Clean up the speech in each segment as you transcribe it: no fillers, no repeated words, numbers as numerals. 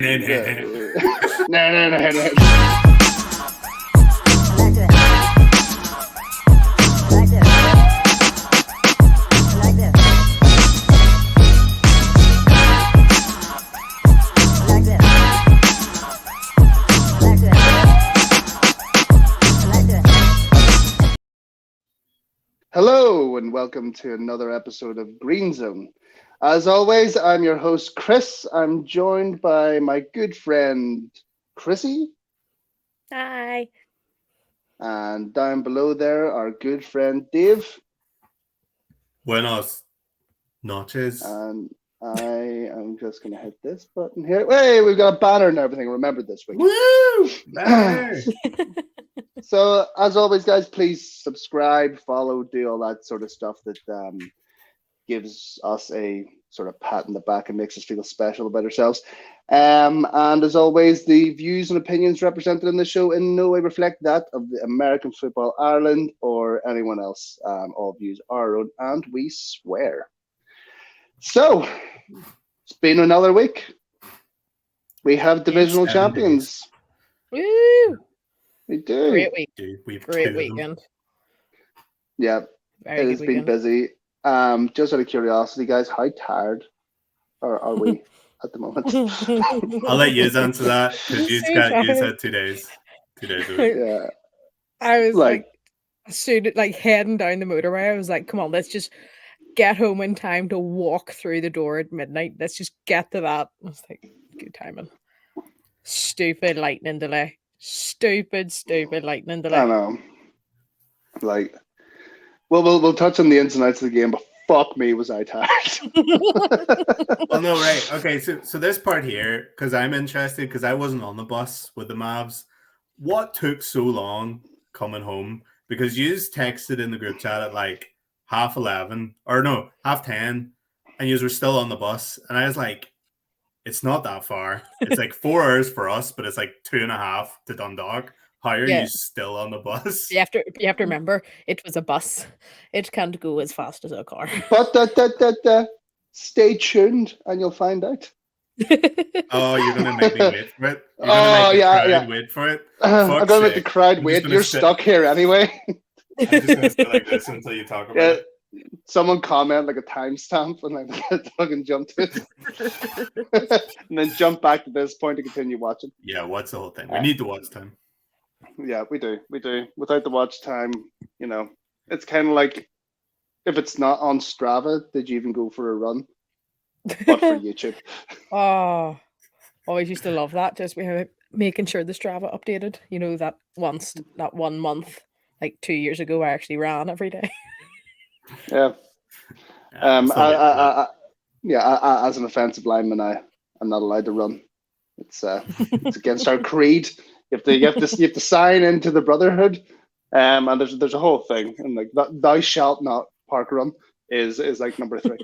No. Hello and welcome to another episode of GreenZone. As always, I'm your host, Chris. I'm joined by my good friend, Chrissy. Hi. And down below there, our good friend, Dave. Buenos noches. And I am just going to hit this button here. Hey, we've got a banner and everything. Remember this week. Woo! Banner! So, as always, guys, please subscribe, follow, do all that sort of stuff that gives us a sort of pat in the back and makes us feel special about ourselves. And as always, the views and opinions represented in the show in no way reflect that of the American Football Ireland or anyone else. All views are our own, and we swear. So, it's been another week. We have divisional champions. Woo! We do. Great week. Dude, Great weekend. Yeah, Very it has been busy. Just out of curiosity, guys, how tired are we at the moment? I'll let you answer that because you had 2 days. 2 days of it. Yeah. I was like heading down the motorway. I was like, come on, let's just get home in time to walk through the door at midnight. Let's just get to that. I was like, good timing. Stupid lightning delay. Stupid lightning delay. I know. Like, well, we'll touch on the ins and outs of the game, but fuck me, was I tired. Well, no, right. Okay, so this part here, because I'm interested, because I wasn't on the bus with the Mavs. What took so long coming home? Because you just texted in the group chat at like 10:30, or no, 10:30, and you were still on the bus. And I was like, it's not that far. It's like 4 hours for us, but it's like 2.5 to Dundalk. How are you still on the bus? You have to remember, it was a bus. It can't go as fast as a car. But stay tuned and you'll find out. Oh, you're gonna make me wait for it. You're gonna make the crowd wait for it. I'm gonna make the crowd wait. You're stuck here anyway. I'm just gonna sit like this until you talk about it. Someone comment like a timestamp and like fucking jump to it, and then jump back to this point to continue watching. Yeah, what's the whole thing? We need the watch time. Yeah, we do. Without the watch time, it's kind of like if it's not on Strava, did you even go for a run? But for YouTube. Oh, always used to love that. Just making sure the Strava updated. You know that 1 month, like 2 years ago, I actually ran every day. Yeah. As an offensive lineman, I'm not allowed to run. It's against our creed. You have to sign into the brotherhood, and there's a whole thing, and like thou shalt not park run is like number 3.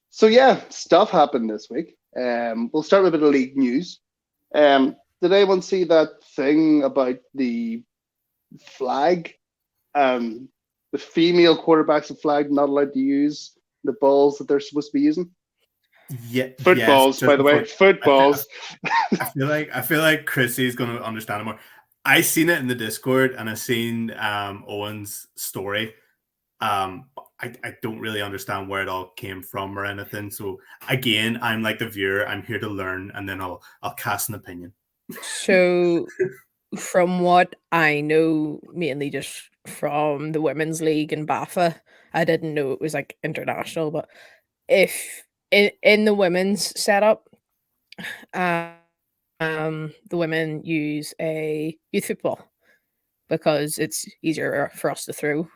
So yeah, stuff happened this week. We'll start with a bit of league news. Did anyone see that thing about the flag? The female quarterbacks of flag not allowed to use the balls that they're supposed to be using. Yeah, footballs, by the way, footballs. I feel like Chrissy's going to understand it more. I seen it in the Discord and I seen Owen's story. I don't really understand where it all came from or anything. So again, I'm like the viewer. I'm here to learn, and then I'll cast an opinion. So, from what I know, mainly just from the women's league in BAFA, I didn't know it was like international. But if in the women's setup, the women use a youth football because it's easier for us to throw.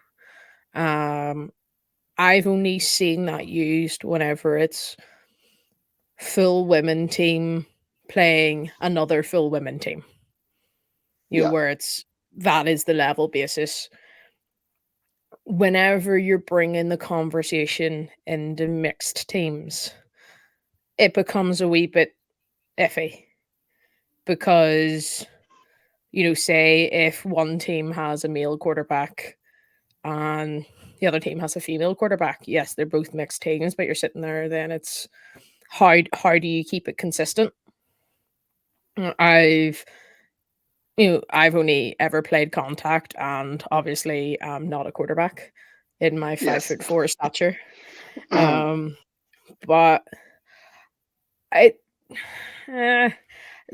I've only seen that used whenever it's full women team playing another full women team. Where that is the level basis. Whenever you're bringing the conversation into mixed teams, it becomes a wee bit iffy because, say if one team has a male quarterback and the other team has a female quarterback. Yes, they're both mixed teams, but you're sitting there, then it's how do you keep it consistent? I've only ever played contact, and obviously I'm not a quarterback in my 5'4" stature. But it's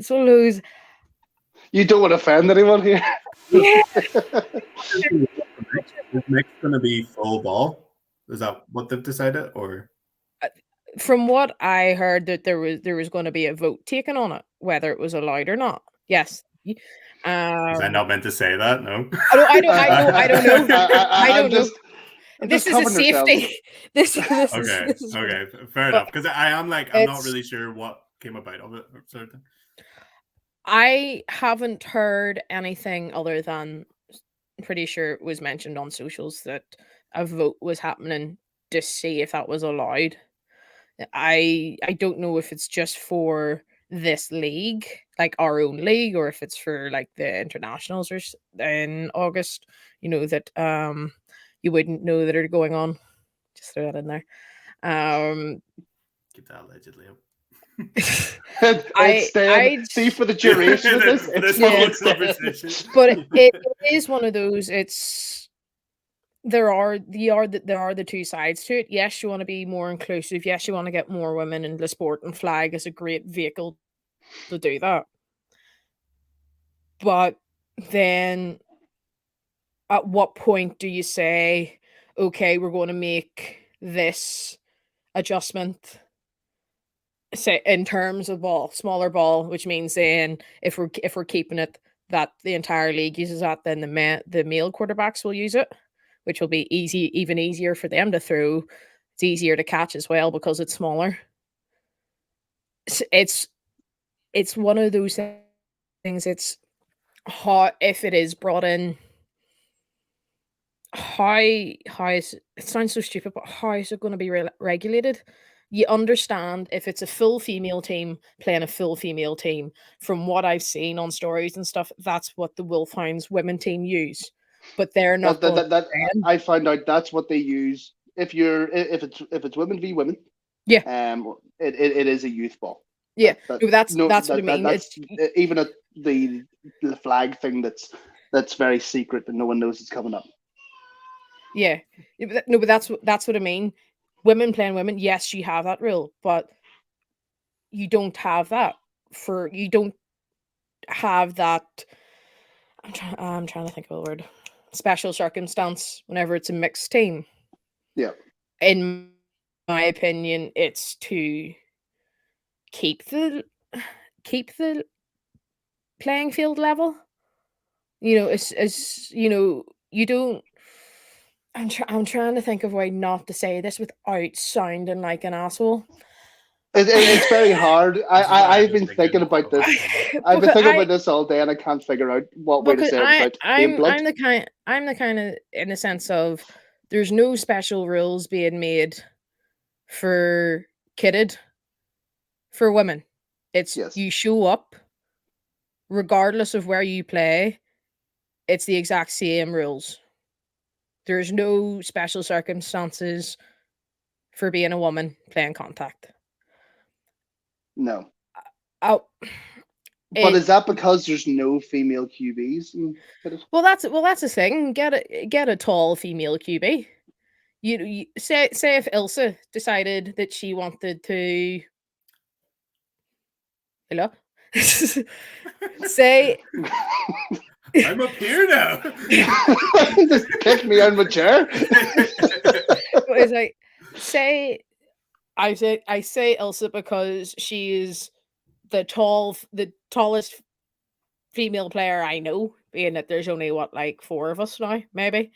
one of those. You don't want to offend anyone here. Yeah. Is mix going to be full ball? Is that what they've decided, or? From what I heard, that there was going to be a vote taken on it, whether it was allowed or not. Yes. Was I not meant to say that? No. I don't know. I don't know. This is a safety. This okay. Fair enough. Because I'm not really sure what came about of it, sort of thing. I haven't heard anything other than pretty sure it was mentioned on socials that a vote was happening to see if that was allowed. I don't know if it's just for this league, like our own league, or if it's for like the internationals or in August. That you wouldn't know that are going on. Just throw that in there. Keep that allegedly up. I see for the duration of this. But it is one of those. There are the two sides to it. Yes, you want to be more inclusive. Yes, you want to get more women in the sport, and flag is a great vehicle to do that. But then, at what point do you say, okay, we're going to make this adjustment? Say in terms of smaller ball, which means then if we're keeping it that the entire league uses that, then the male quarterbacks will use it, which will be even easier for them to throw. It's easier to catch as well because it's smaller. It's one of those things. It's how, if it is brought in, how is it sounds so stupid, but how is it going to be regulated? You understand if it's a full female team playing a full female team. From what I've seen on stories and stuff, that's what the Wolfhounds women team use. But they're not. I found out that's what they use. If it's women v women, yeah. It is a youth ball. Yeah, that's what I mean. That's even the flag thing that's very secret that no one knows is coming up. Yeah, no, but that's what I mean. Women playing women, yes, you have that rule, but you don't have that you don't have that. I'm trying to think of a word. Special circumstance whenever it's a mixed team. Yeah. In my opinion, it's to keep the playing field level. As you don't. I'm trying to think of a way not to say this without sounding like an asshole. It's very hard. I've been thinking about this. I've been thinking about this all day, and I can't figure out what way to say it without being blunt. I'm the kind of, in the sense of, there's no special rules being made for kidded for women. It's You show up, regardless of where you play. It's the exact same rules. There's no special circumstances for being a woman playing contact. No. But is that because there's no female QBs? Well, that's the thing. Get a tall female QB. You say if Ilse decided that she wanted to. Hello. Say. I'm up here now. Just kick me out of my chair. It's like, I say Ilse because she is the tallest female player I know, being that there's only 4 of us now, maybe.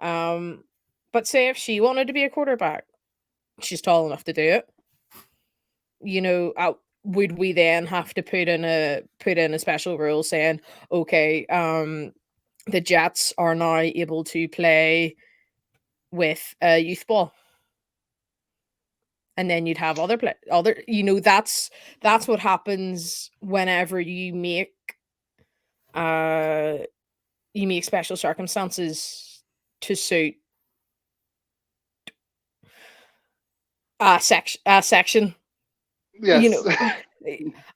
But say if she wanted to be a quarterback, she's tall enough to do it. Would we then have to put in a special rule saying, okay, the Jets are now able to play with youth ball, and then you'd have that's what happens whenever you make special circumstances to suit section. Yes. You know,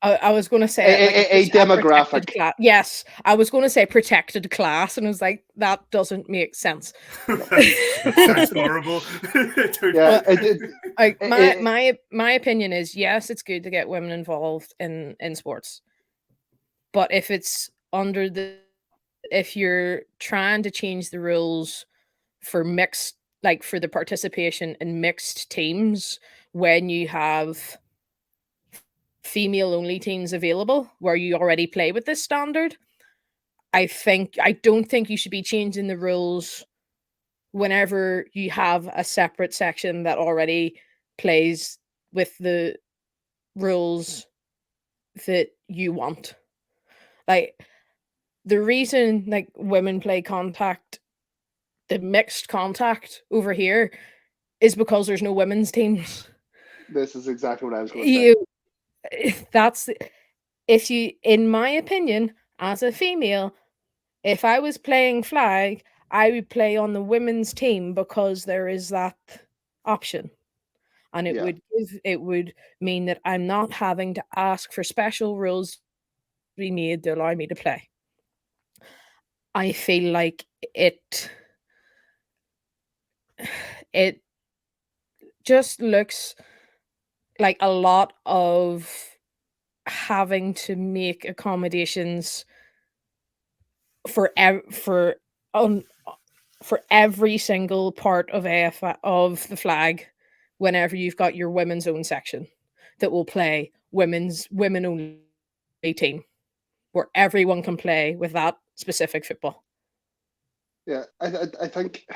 I was going to say a demographic. Class. Yes, I was going to say protected class, and I was like, that doesn't make sense. That sounds horrible. Yeah, my opinion is, yes, it's good to get women involved in sports, but if it's if you're trying to change the rules for mixed, like for the participation in mixed teams, when you have female only teams available where you already play with this standard, I don't think you should be changing the rules whenever you have a separate section that already plays with the rules that you want. Like, the reason like women play contact, the mixed contact over here, is because there's no women's teams. This is exactly what I was going to say. That's, if you, in my opinion, as a female, if I was playing flag, I would play on the women's team because there is that option. And it would mean that I'm not having to ask for special rules to be made to allow me to play. I feel like it just looks like a lot of having to make accommodations for every single part of the flag whenever you've got your women's own section that will play women only team where everyone can play with that specific football. Yeah, I think,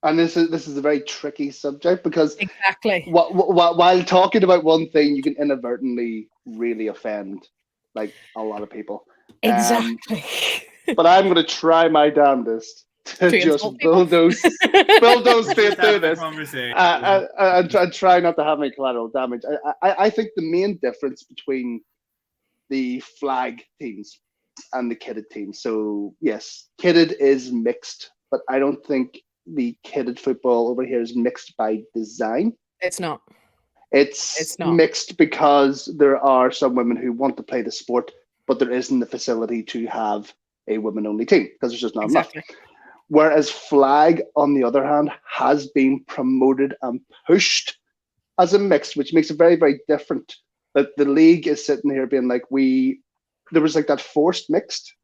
and this is a very tricky subject because exactly while talking about one thing, you can inadvertently really offend like a lot of people. Exactly. But I'm going to try my damnedest to just bulldoze straight through this and try not to have any collateral damage. I think the main difference between the flag teams and the kitted teams. So yes, kitted is mixed, but I don't think the kitted football over here is mixed by design. It's not. It's not mixed because there are some women who want to play the sport, but there isn't the facility to have a women-only team because there's just not enough. Whereas flag, on the other hand, has been promoted and pushed as a mixed, which makes it very, very different. That the league is sitting here being like, there was like that forced mixed.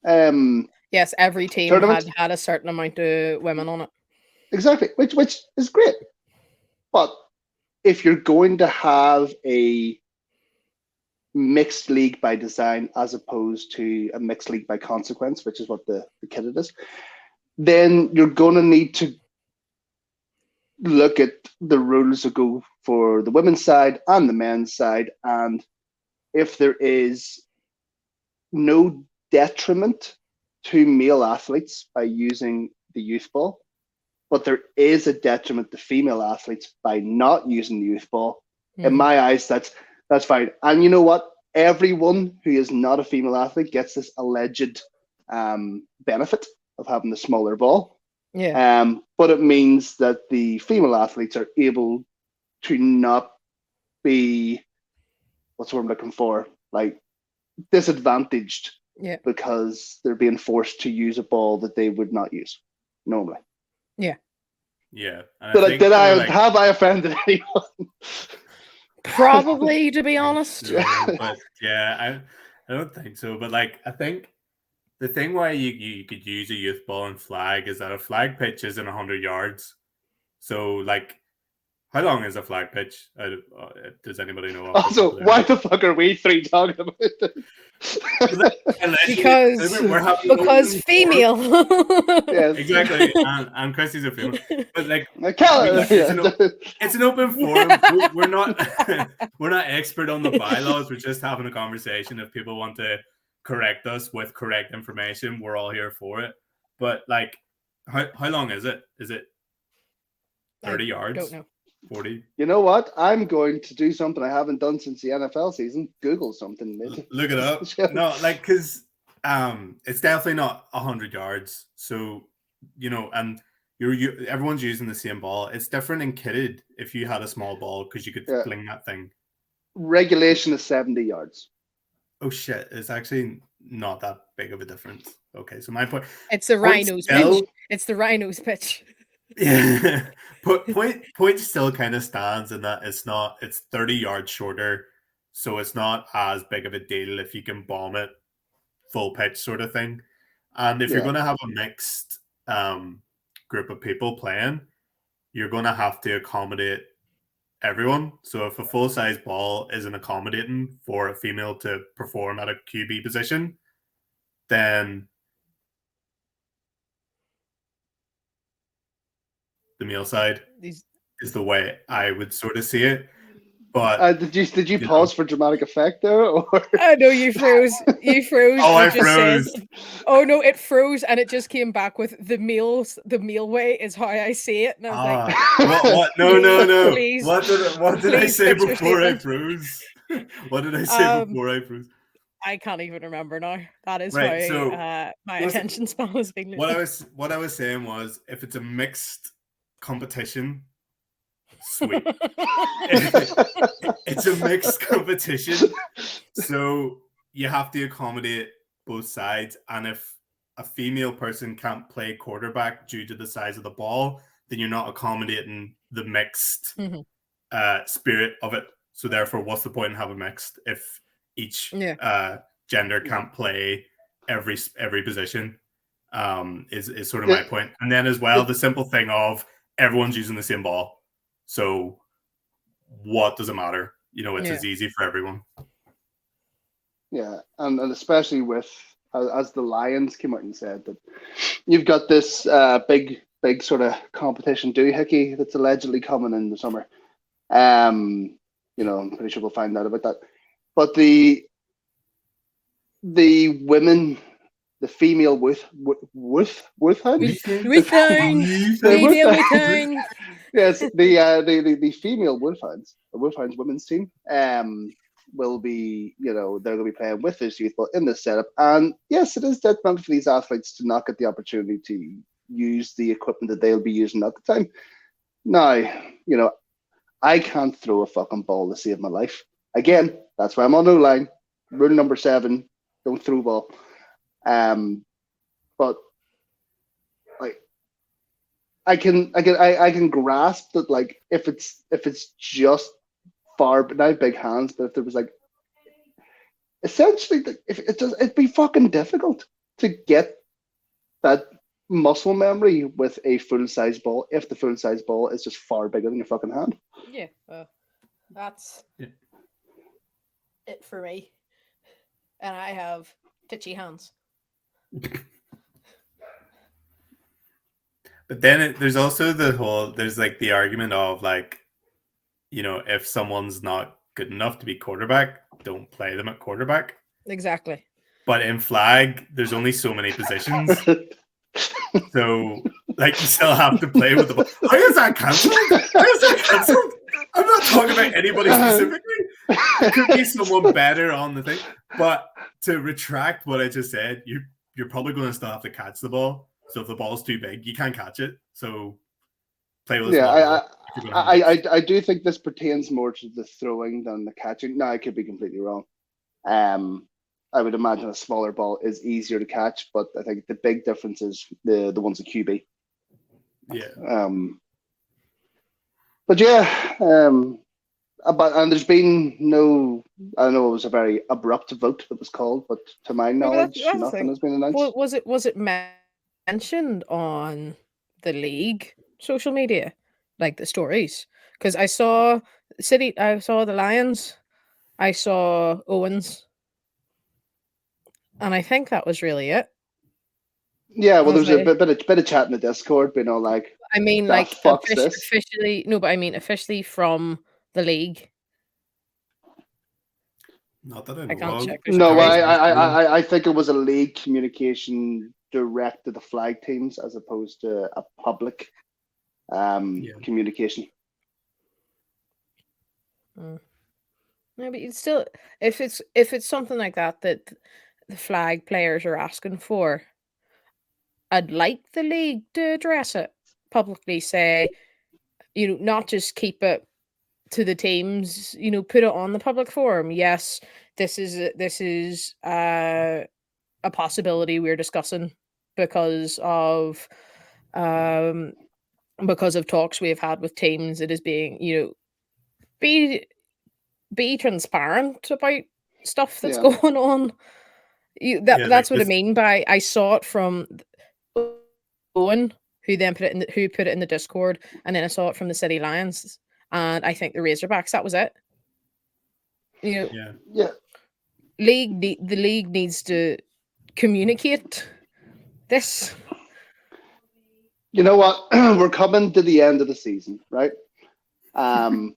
Yes, every team had a certain amount of women on it. Exactly, which is great. But if you're going to have a mixed league by design as opposed to a mixed league by consequence, which is what the kitted is, then you're going to need to look at the rules that go for the women's side and the men's side. And if there is no detriment to male athletes by using the youth ball, but there is a detriment to female athletes by not using the youth ball, in my eyes, that's fine. And you know what? Everyone who is not a female athlete gets this alleged benefit of having the smaller ball. Yeah. But it means that the female athletes are able to not be, what's the word I'm looking for, like disadvantaged because they're being forced to use a ball that they would not use normally. Yeah. Yeah. Have I offended anyone? Probably, to be honest. But yeah, I don't think so. But like, I think the thing why you could use a youth ball and flag is that a flag pitch isn't 100 yards. So like, how long is a flag pitch? Does anybody know? Also, why the fuck are we three talking about it? because female. Yes. Exactly, and Christy's a female. But like, it's an open forum. We're not expert on the bylaws. We're just having a conversation. If people want to correct us with correct information, we're all here for it. But like, how long is it? Is it 30 yards? Don't know. 40. You know what? I'm going to do something I haven't done since the NFL season. Google something. Look it up. No, like, because it's definitely not 100 yards. So, you know, and everyone's using the same ball. It's different in kitted if you had a small ball because you could fling that thing. Regulation is 70 yards. Oh shit! It's actually not that big of a difference. Okay, so my point. It's the Rhinos pitch. It's the Rhinos pitch. Yeah, point still kind of stands in that it's 30 yards shorter, so it's not as big of a deal if you can bomb it full pitch sort of thing. And if you're going to have a mixed group of people playing, you're going to have to accommodate everyone. So if a full-size ball isn't accommodating for a female to perform at a QB position, then the male side is the way I would sort of see it. But did you pause for dramatic effect there? Or? I know you froze. You froze. Oh, I froze. Oh no, it froze and it just came back with the meal way is how I see it. And I was like, what? No. Please, what did I say before I froze? What did I say before I froze? I can't even remember now. That is right, how so my attention span is being. What I was saying was, if it's a mixed competition, sweet. It's a mixed competition, so you have to accommodate both sides. And if a female person can't play quarterback due to the size of the ball, then you're not accommodating the mixed spirit of it. So therefore, what's the point in having mixed if each gender can't play every position? Is sort of my point. And then as well, the simple thing of everyone's using the same ball. So what does it matter? It's as easy for everyone. Yeah, and especially with as the Lions came out and said that you've got this big sort of competition doohickey that's allegedly coming in the summer. I'm pretty sure we'll find out about that. But the women, the female Yes, the female Wolfhounds, the Wolfhounds women's team, will be, they're going to be playing with this youth ball in this setup. And yes, it is detrimental for these athletes to not get the opportunity to use the equipment that they'll be using at the time. Now, I can't throw a fucking ball to save my life. Again, that's why I'm on O-line. Rule number 7, don't throw ball. But like, I can grasp that, like, if it's just far, but not big hands, but if there was like essentially it'd be fucking difficult to get that muscle memory with a full-size ball if the full-size ball is just far bigger than your fucking hand. Yeah, that's it for me. And I have titchy hands. But then there's also there's like the argument of like, if someone's not good enough to be quarterback, don't play them at quarterback. Exactly. But in flag, there's only so many positions. So, like, you still have to play with the ball. How is that cancelled? I'm not talking about anybody specifically. It could be someone better on the thing. But to retract what I just said, you're probably going to still have to catch the ball. So if the ball's too big, you can't catch it. So play with the I do think this pertains more to the throwing than the catching. Now, I could be completely wrong. I would imagine a smaller ball is easier to catch, but I think the big difference is the ones at QB. Yeah. But yeah, and there's been no. I know it was a very abrupt vote that was called, but to my knowledge, nothing has been announced. Was it mentioned on the league social media, like the stories? Because I saw the Lions, I saw Owens. And I think that was really it. Yeah, well, there's a bit of chat in the Discord, being all like, I mean, like officially, no, but I mean officially from the league. Not that I can't check. No, I think it was a league communication direct to the flag teams as opposed to a public communication. Yeah, but it's still, if it's something like that the flag players are asking for, I'd like the league to address it. publicly say, not just keep it to the teams, put it on the public forum. Yes, this is a possibility we're discussing because of talks we have had with teams. It is being, be transparent about stuff that's going on. That's what I mean by I saw it from Owen, who then put it in the Discord, and then I saw it from the City Lions, and I think the Razorbacks. That was it. The league needs to communicate this. You know what? We're coming to the end of the season, right?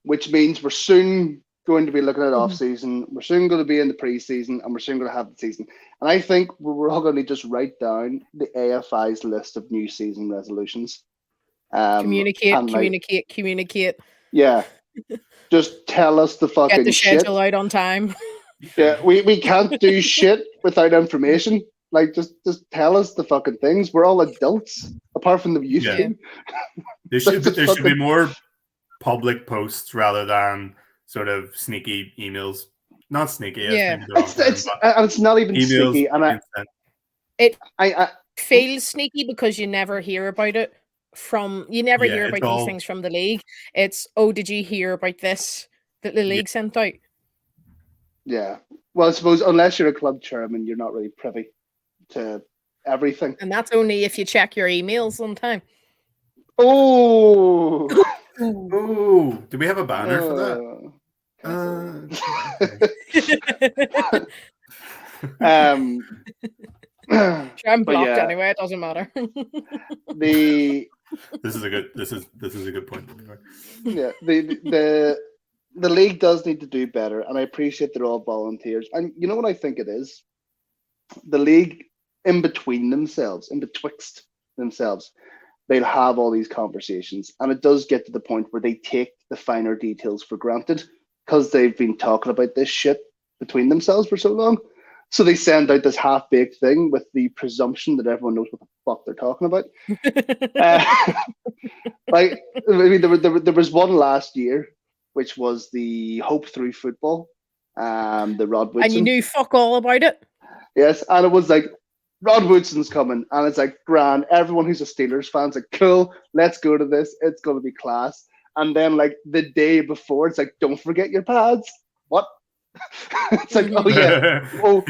Which means we're soon going to be looking at off season. We're soon going to be in the preseason, and we're soon going to have the season. And I think we're all going to just write down the AFI's list of new season resolutions. Communicate. Yeah, just tell us the fucking get the shit. schedule out on time. Yeah, we can't do shit without information. Like, just tell us the fucking things. We're all adults, apart from the youth team. There should be more public posts rather than sort of sneaky emails. Not sneaky. It's not even emails, sneaky. And I feels sneaky because you never hear about it hear about these things from the league. It's, did you hear about this that the league sent out? Yeah. Well, I suppose unless you're a club chairman, you're not really privy to everything. And that's only if you check your emails on time. Oh. Do we have a banner for that? I'm blocked anyway. It doesn't matter. This is a good point. Yeah, the league does need to do better, and I appreciate they're all volunteers. And you know what I think it is? The league, betwixt themselves, they'll have all these conversations, and it does get to the point where they take the finer details for granted because they've been talking about this shit between themselves for so long. So they send out this half-baked thing with the presumption that everyone knows what the fuck they're talking about. There was one last year, which was the Hope Through Football, the Rod Woodson. And you knew fuck all about it? Yes, and it was like, Rod Woodson's coming, and it's like, grand. Everyone who's a Steelers fan's like, cool, let's go to this. It's going to be class. And then, like, the day before, it's like, don't forget your pads. What? It's like, oh, yeah. Oh.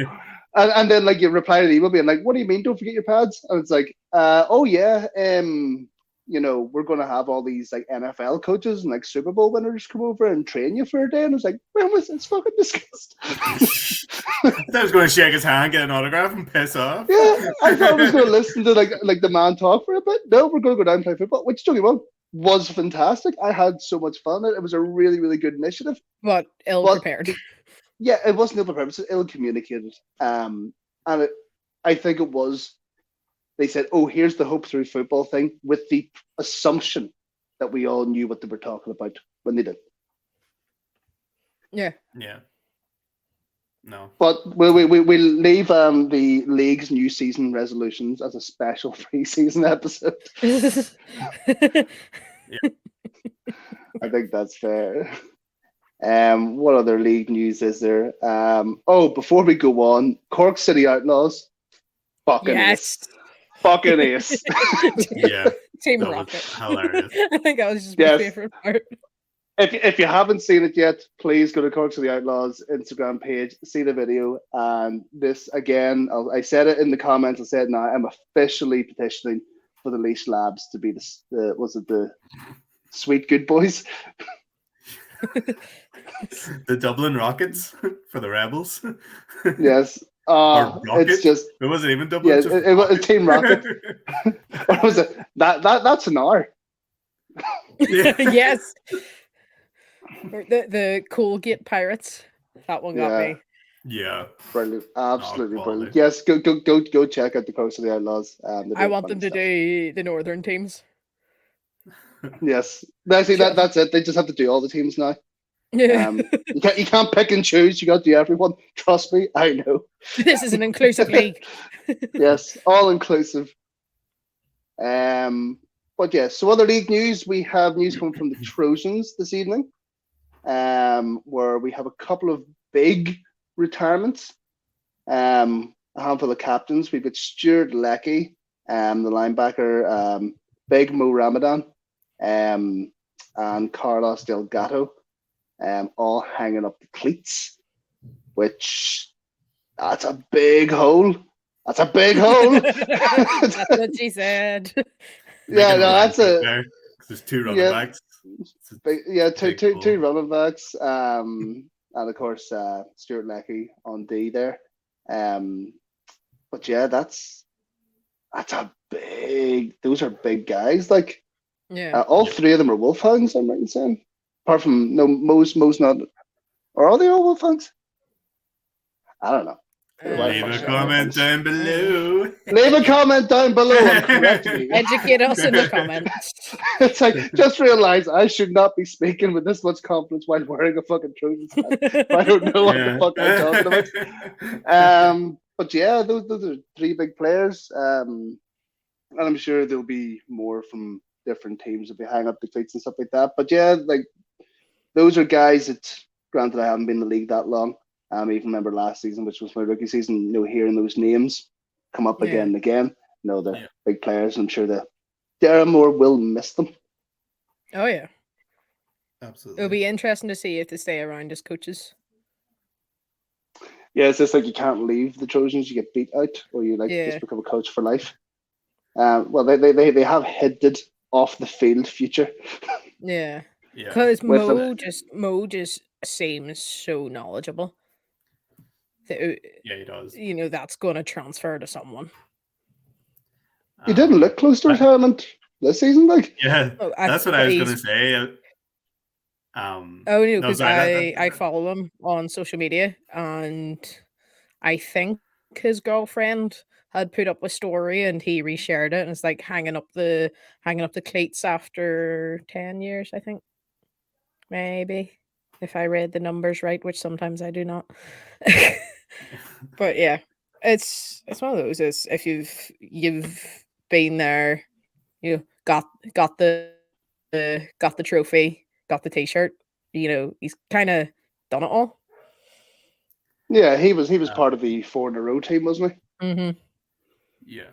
And then, like, you reply to the email being like, what do you mean, don't forget your pads? And it's like, oh, yeah, we're going to have all these, like, NFL coaches and, like, Super Bowl winners come over and train you for a day. And it's like, when was this fucking discussed? I was going to shake his hand, get an autograph, and piss off. Yeah, I thought I was going to listen to, like the man talk for a bit. No, we're going to go down and play football, which, don't get me wrong, was fantastic. I had so much fun. It was a really, really good initiative. But ill-prepared. Yeah, it wasn't ill-prepared. It was ill-communicated. I think it was, they said, here's the Hope Through Football thing, with the assumption that we all knew what they were talking about when they did. Yeah. Yeah. No. But we'll leave the league's new season resolutions as a special pre-season episode. Yeah. I think that's fair. What other league news is there? Before we go on, Cork City Outlaws. Fucking ace. Fucking ace. Yeah. Team Rocket. Hilarious. I think that was just my favorite part. If you haven't seen it yet, please go to Cork City Outlaws Instagram page, see the video. And this, again, I said it in the comments, I said now, I'm officially petitioning for the Leash Labs to be the Sweet Good Boys? The Dublin Rockets for the Rebels. Yes. It's just, it wasn't even Dublin. Yeah, it was Team Rocket. What was it? That's an R. Yeah. Yes. Or the Colgate Pirates. That one got me. Yeah. Brilliant. Absolutely brilliant. Yes, go check out the Coast of the Outlaws. I want them to do the northern teams. Yes. That's it. They just have to do all the teams now. Yeah. You can't pick and choose. You got to do everyone. Trust me, I know. This is an inclusive league. Yes, all inclusive. What But yeah, so other league news, we have news coming from the Trojans this evening, where we have a couple of big retirements. A handful of captains. We've got Stuart Leckie, the linebacker, Big Mo Ramadan, and Carlos Delgado, all hanging up the cleats, which that's a big hole. That's a big hole. That's what she said. Yeah, no, that's a. There's two running backs. Two running backs. And of course, Stuart Leckie on D there. But yeah, that's a big. Those are big guys. Like, all three of them are Wolfhounds. I'm right in saying, apart from most not. Are all they all Wolfhounds? I don't know. Leave a comment down below. Leave a comment down below and correct me. Educate us in the comments. It's like, just realize I should not be speaking with this much confidence while wearing a fucking Trojans hat. I don't know what the fuck I'm talking about. But yeah, those are three big players. And I'm sure there'll be more from different teams if we hang up the cleats and stuff like that. But yeah, like, those are guys that, granted, I haven't been in the league that long. I even remember last season, which was my rookie season, hearing those names come up again and again. They're big players. I'm sure that Darren will miss them. Oh, yeah. Absolutely. It'll be interesting to see if they stay around as coaches. Yeah, it's just like you can't leave the Trojans. You get beat out, or you just become a coach for life. Well, they have hinted off the field future. Yeah. Because Mo just seems so knowledgeable. Yeah, he does. That's going to transfer to someone. He didn't look close to retirement this season, like. Yeah, that's what I was going to say. Because I follow him on social media, and I think his girlfriend had put up a story, and he reshared it, and it's like hanging up the cleats after 10 years, I think, maybe, if I read the numbers right, which sometimes I do not. But yeah, it's one of those. Is if you've been there, got the trophy, got the T-shirt. He's kind of done it all. Yeah, he was part of the 4 in a row team, wasn't he? Mm-hmm. Yeah.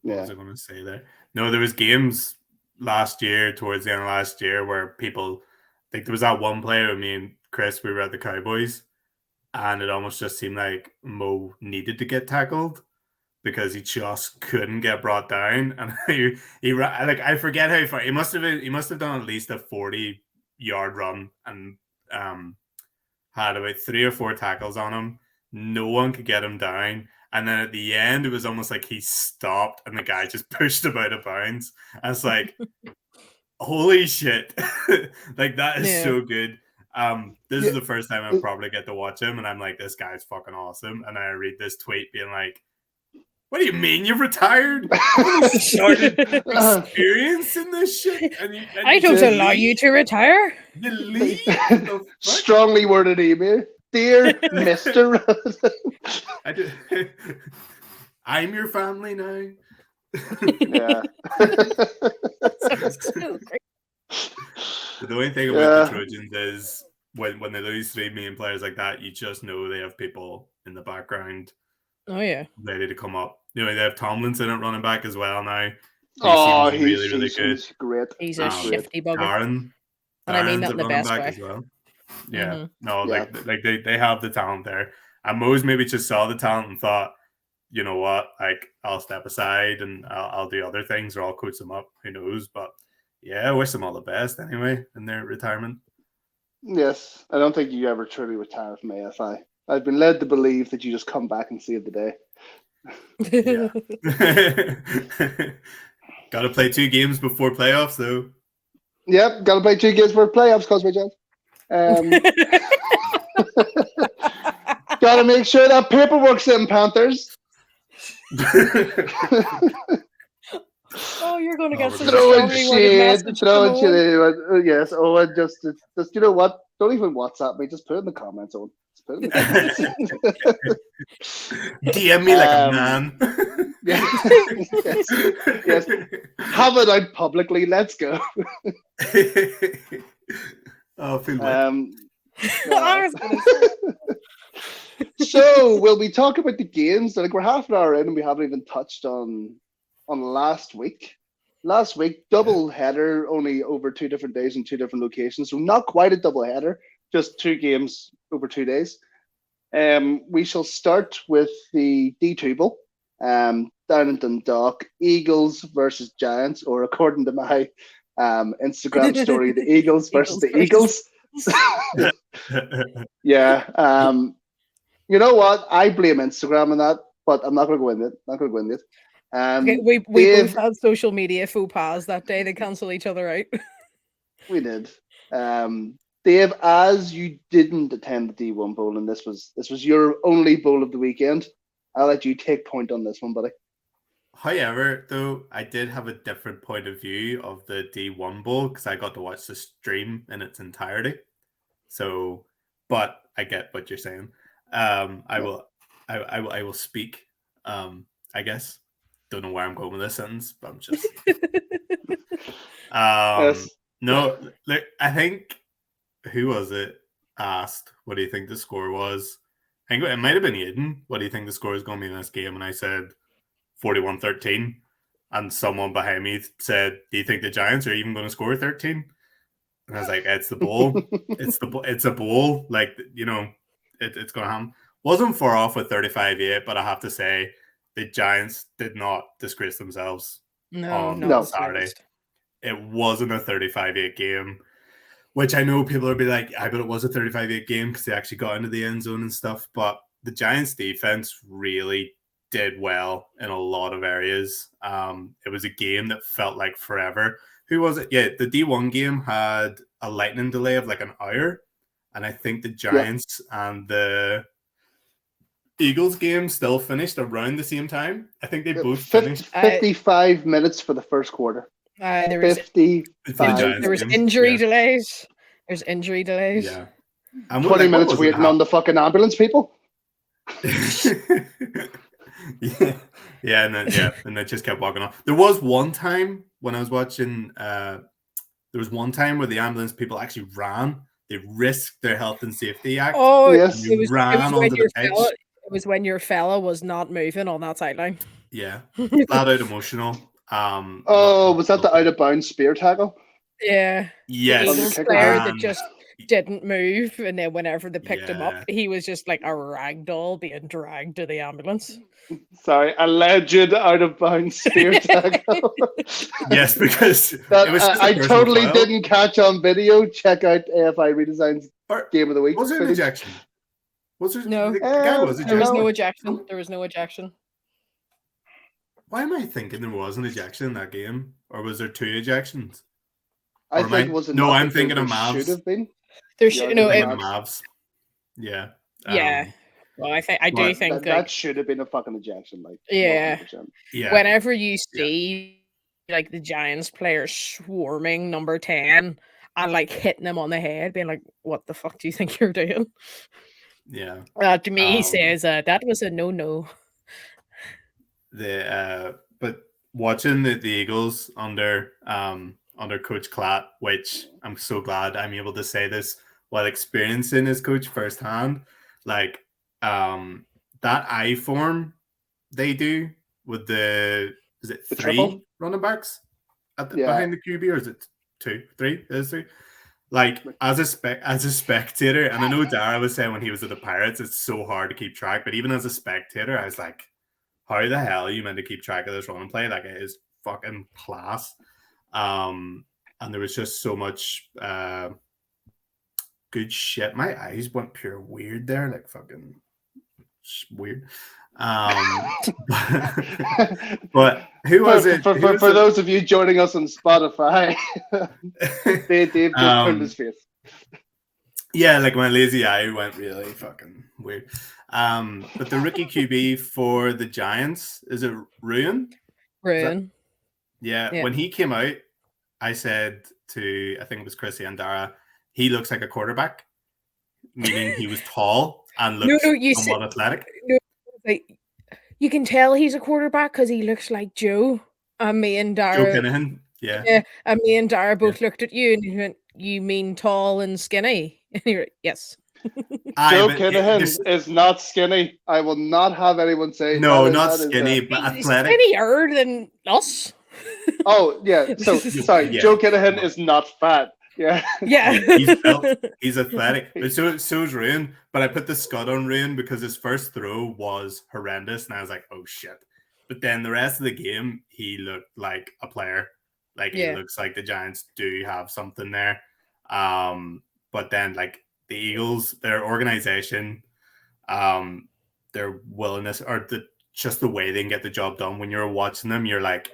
What was I going to say there? No, there was games last year, towards the end of last year, where people, like, there was that one player. Me and Chris, we were at the Cowboys. And it almost just seemed like Mo needed to get tackled because he just couldn't get brought down. And he I forget how far he must have done at least a 40-yard run and had about 3 or 4 tackles on him. No one could get him down. And then at the end, it was almost like he stopped and the guy just pushed him out of bounds. And it's like, holy shit! Like, that is so good. This is the first time I probably get to watch him, and I'm like, this guy's fucking awesome. And I read this tweet being like, what do you mean you've retired? You started experiencing this shit? I don't allow you to retire. You leave? Strongly worded email. Dear Mr. I'm your family now. Yeah. The only thing about the Trojans is when they lose 3 main players like that, you just know they have people in the background. Oh yeah, ready to come up. They have Tomlinson at running back as well now. He's really good. He's great. He's a shifty bugger. Darren, and I mean that in the best way. As well. Yeah, like they have the talent there. And Mo's maybe just saw the talent and thought, you know what, like, I'll step aside and I'll do other things, or I'll coach them up. Who knows? But yeah, I wish them all the best anyway in their retirement. Yes, I don't think you ever truly retire from AFI. I've been led to believe that you just come back and save the day. Got to play 2 games before playoffs, though. Yep, got to play 2 games before playoffs, Cosby Jones. Got to make sure that paperwork's in, Panthers. Oh, you're going to get we're such gonna a Throwing strongly worded shade, message throwing from Owen. shade. Yes, Owen, just you know what? Don't even WhatsApp me. Just put it in the comments, Owen. Just put it in the comments. DM me like a man. yes. Have it out publicly. Let's go. Oh, I feel wet. I was going to say. So we'll be talking about the games. Like we're half an hour in and we haven't even touched on last week. Last week, double header, only over 2 different days in 2 different locations. So not quite a double header, just 2 games over 2 days. We shall start with the D2 Bowl. Down in Dundalk, Eagles versus Giants, or according to my Instagram story, the Eagles versus the Eagles. Yeah. You know what? I blame Instagram on that, but I'm not going to go into it. Not going to go into it. Okay, we both had social media faux pas that day. They cancel each other out. We did. Dave, as you didn't attend the D1 Bowl, and this was your only bowl of the weekend, I'll let you take point on this one, buddy. However, though, I did have a different point of view of the D1 Bowl because I got to watch the stream in its entirety. So, but I get what you're saying. I will speak. I guess. Don't know where I'm going with this sentence, but I'm just. Yes. No, look, I think who was it asked what do you think the score was? I think it might have been Aiden. What do you think the score is going to be in this game? And I said 41-13. And someone behind me said, do you think the Giants are even going to score 13? And I was like, it's the bowl. It's a bowl. Like, you know, it's going to happen. Wasn't far off with 35-8, but I have to say the Giants did not disgrace themselves on Saturday. It wasn't a 35-8 game, which I know people will be like, I bet it was a 35-8 game because they actually got into the end zone and stuff. But the Giants defense really did well in a lot of areas. It was a game that felt like forever. Who was it? Yeah, the D1 game had a lightning delay of like an hour. And I think the Giants and the Eagles game still finished around the same time. I think they both finished 55 minutes for the first quarter. There was 55. There was injury delays. There's injury delays. Yeah. 20 minutes waiting on the fucking ambulance, people. Yeah, and then just kept walking off. There was one time when I was watching. There was one time where the ambulance people actually ran. They risked their health and safety act. Oh, yes, it was onto the pitch. It was when your fella was not moving on that sideline. Yeah, flat out emotional. Was that the out of bounds spear tackle? Yeah. Yes. The Eagles player that just didn't move, and then whenever they picked him up, he was just like a rag doll being dragged to the ambulance. Sorry, alleged out of bounds spear tackle. Yes, because I totally didn't catch on video. Check out AFI Redesign's Game of the Week. Was there an ejection? No. The guy was ejected. There was no ejection. There was no ejection. Why am I thinking there was an ejection in that game? Or was there 2 ejections? I think it was no, I'm thinking of Mavs. Should have been. There should Mavs. Yeah. Yeah. Well, I do think that should have been a fucking ejection. Like, yeah. 100%. Yeah. Whenever you see like the Giants players swarming number 10 and like hitting him on the head, being like, "What the fuck do you think you're doing?" Yeah. To me, he says that was a no-no. But watching the Eagles under Coach Klatt, which I'm so glad I'm able to say this while experiencing his coach firsthand, like that I form they do with is it 3 triple? running backs behind the QB, or is it 2? 3? It is 3. Like as a spectator, and I know Dara was saying when he was at the Pirates, it's so hard to keep track. But even as a spectator, I was like, how the hell are you meant to keep track of this running play? Like, it is fucking class. And there was just so much good shit. My eyes went pure weird there, like fucking weird. But who was it? For those of you joining us on Spotify, Dave just turned his face. Yeah, like my lazy eye went really fucking weird. But the rookie QB for the Giants, is it Ruin? Ruin. Yeah, when he came out, I said to, I think it was Chrissy and Dara, he looks like a quarterback, meaning he was tall and looks somewhat athletic. You can tell he's a quarterback because he looks like Joe. And me and Dara, Joe Kinahan, yeah. And me and Dara both looked at you and you went, "You mean tall and skinny?" And you're like, "Yes." Joe Kinahan is not skinny. I will not have anyone say not skinny, but athletic. Skinnier than us. Oh yeah. So sorry, Joe Kinahan is not fat. Yeah. He's built. He's athletic. But so is Ruin. But I put the Scud on Ruin because his first throw was horrendous, and I was like, "Oh shit!" But then the rest of the game, he looked like a player. Like it looks like the Giants do have something there. But then like the Eagles, their organization, their willingness, or just the way they can get the job done. When you're watching them, you're like,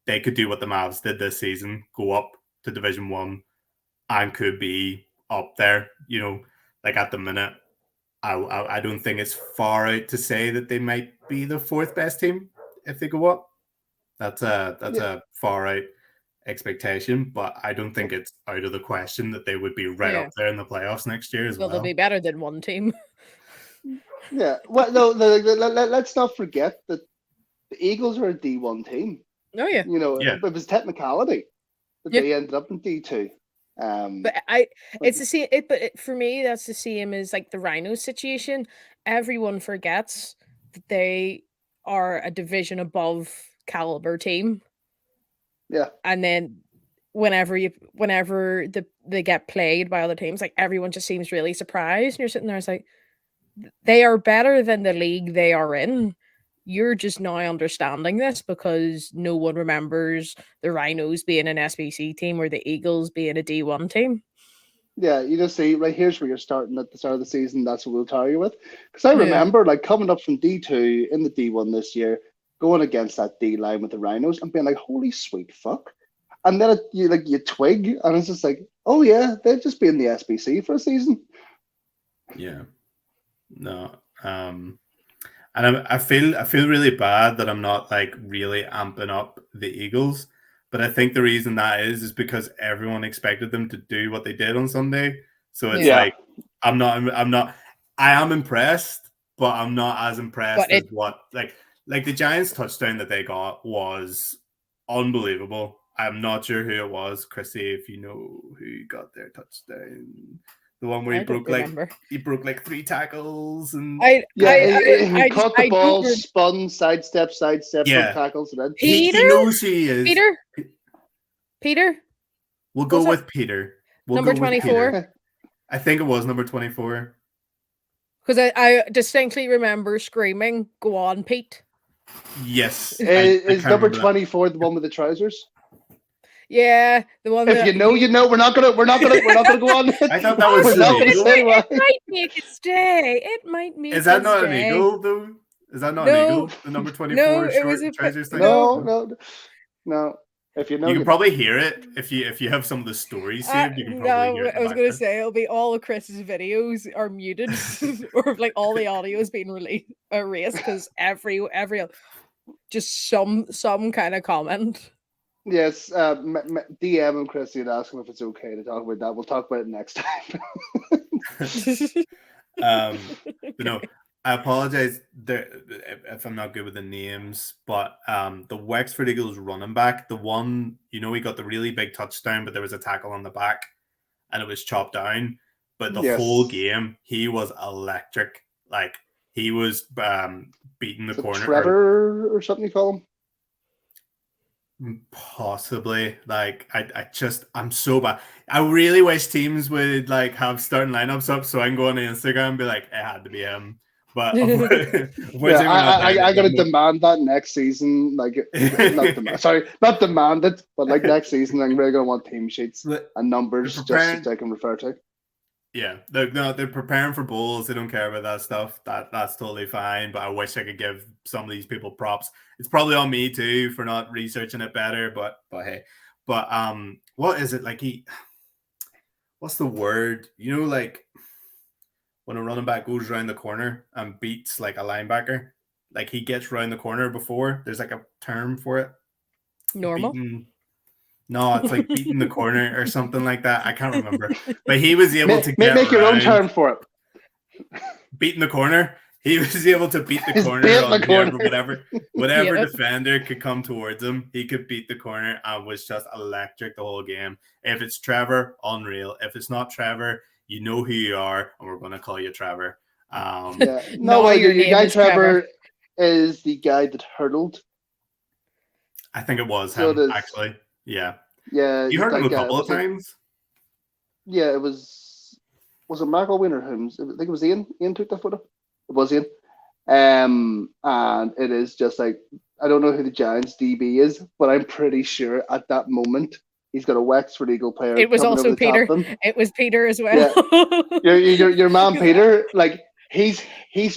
they could do what the Mavs did this season, go up to Division 1 and could be up there. Like at the minute, I don't think it's far out to say that they might be the fourth best team if they go up. That's a far out expectation, but I don't think it's out of the question that they would be right up there in the playoffs next year as well. They'll be better than one team. Yeah. Well, no, let's not forget that the Eagles are a D1 team. Oh yeah. It was technicality that they ended up in D2. But it's the same. For me, that's the same as like the Rhinos situation. Everyone forgets that they are a division above caliber team. Yeah. And then whenever they get played by other teams, like everyone just seems really surprised. And you're sitting there, it's like, they are better than the league they are in. You're just now understanding this because no one remembers the Rhinos being an SBC team or the Eagles being a D1 team. Yeah, you just see, right, here's where you're starting at the start of the season. That's what we'll tell you with. Because I remember, like, coming up from D2 in the D1 this year, going against that D line with the Rhinos and being like, holy sweet fuck. And then you twig, and it's just like, oh yeah, they'd just be in the SBC for a season. Yeah. No. And I feel really bad that I'm not like really amping up the Eagles, but I think the reason that is because everyone expected them to do what they did on Sunday. So it's like I am impressed, but I'm not as impressed as what like the Giants touchdown that they got was unbelievable. I'm not sure who it was, Chrissy, if you know who got their touchdown. The one where he broke like 3 tackles and he caught the ball, spun, sidestep from tackles. And then he knows he is. Peter. We'll go with Peter. Number 24. I think it was number 24. Because I distinctly remember screaming, "Go on, Pete!" Yes. Is number 24 the one with the trousers? Yeah, the one. If you know, we're not gonna go on. I thought that was. It might make it stay. It might make. Is that not an eagle though? Is that not an eagle? The number 24. No, it was a trousers thing. No. If you know, you can probably hear it if you have some of the stories saved. You can probably hear it. I was going to say it'll be all of Chris's videos are muted, or like all the audio is being erased because every just some kind of comment. Yes, DM and Christy and ask him if it's okay to talk about that. We'll talk about it next time. But no, I apologize if I'm not good with the names, but the Wexford Eagles running back, the one, he got the really big touchdown, but there was a tackle on the back and it was chopped down. But the whole game, he was electric. Like, he was beating the corner. Trevor or something you call him? Possibly. Like, I'm so bad. I really wish teams would like have starting lineups up so I can go on Instagram and be like, it had to be him. But I gotta demand that next season. Like, not demand it, but like next season, I'm really gonna want team sheets and numbers just so I can refer to. Yeah, they're preparing for bowls. They don't care about that stuff. That's totally fine. But I wish I could give some of these people props. It's probably on me too for not researching it better. But hey, what is it like? What's the word? Like when a running back goes around the corner and beats like a linebacker, like he gets around the corner before. There's like a term for it. Normal. No, it's like beating the corner or something like that. I can't remember. But he was able to get make your own around. term for it. Beating the corner. He was able to beat the He's corner beating on the corner. whatever Yep. defender could come towards him. He could beat the corner and was just electric the whole game. If it's Trevor, unreal. If it's not Trevor, you know who you are, and we're going to call you Trevor. Yeah. No, No, your your name guy is Trevor. is the guy that hurdled. I think it was So him, it is. actually. Yeah. Yeah, You heard him a like, couple of times? Yeah, it was it McElwain or Holmes? I think it was Ian. Ian took the photo. It was Ian. And it is just like, I don't know who the Giants DB is, but I'm pretty sure at that moment he's got a Wexford Eagle player. It was coming also over the top Peter. of him. It was Peter as well. Yeah. Your man Peter, like he's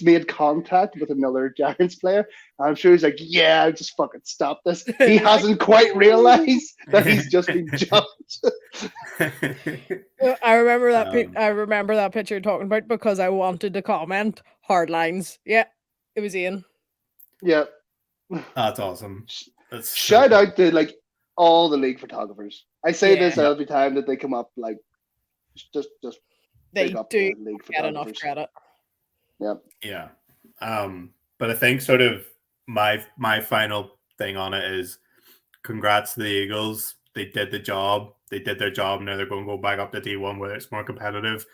made contact with another Giants player. I'm sure he's like, yeah, just fucking stop this. He hasn't quite realized that he's just been jumped. I remember that. I remember that picture you're talking about because I wanted to comment hard lines. Yeah, it was Ian. Yeah, that's awesome. That's shout out to like all the league photographers. I say this Yeah. every time that they come up. Like, just They big up do the league get enough photographers. credit. Yeah. But I think sort of my final thing on it is congrats to the Eagles. They did the job. They did their job. Now they're going to go back up to D1 where it's more competitive.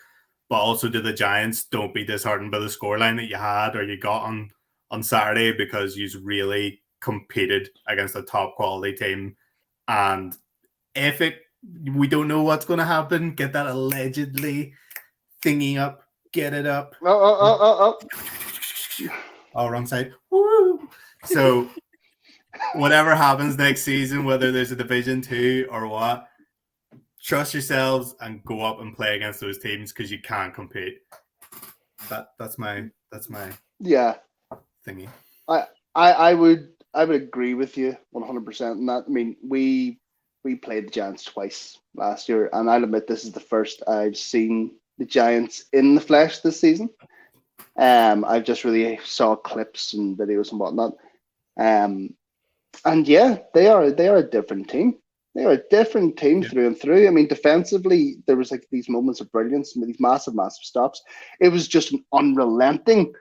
But also to the Giants, don't be disheartened by the scoreline that you had or you got on Saturday, because you really competed against a top quality team. And we don't know what's going to happen, get that allegedly thingy up, get it up. Oh. Oh, wrong side. Woo! So whatever happens next season, whether there's a Division 2 or what, trust yourselves and go up and play against those teams because you can't compete. That's my Yeah. thingy. I would agree with you 100% on that. I mean, we played the Giants twice last year, and I'll admit this is the first I've seen the Giants in the flesh this season. I've just really saw clips and videos and whatnot. And yeah, they are a different team. They are a different team through and through. I mean, defensively, there was like these moments of brilliance, these massive stops. It was just an unrelenting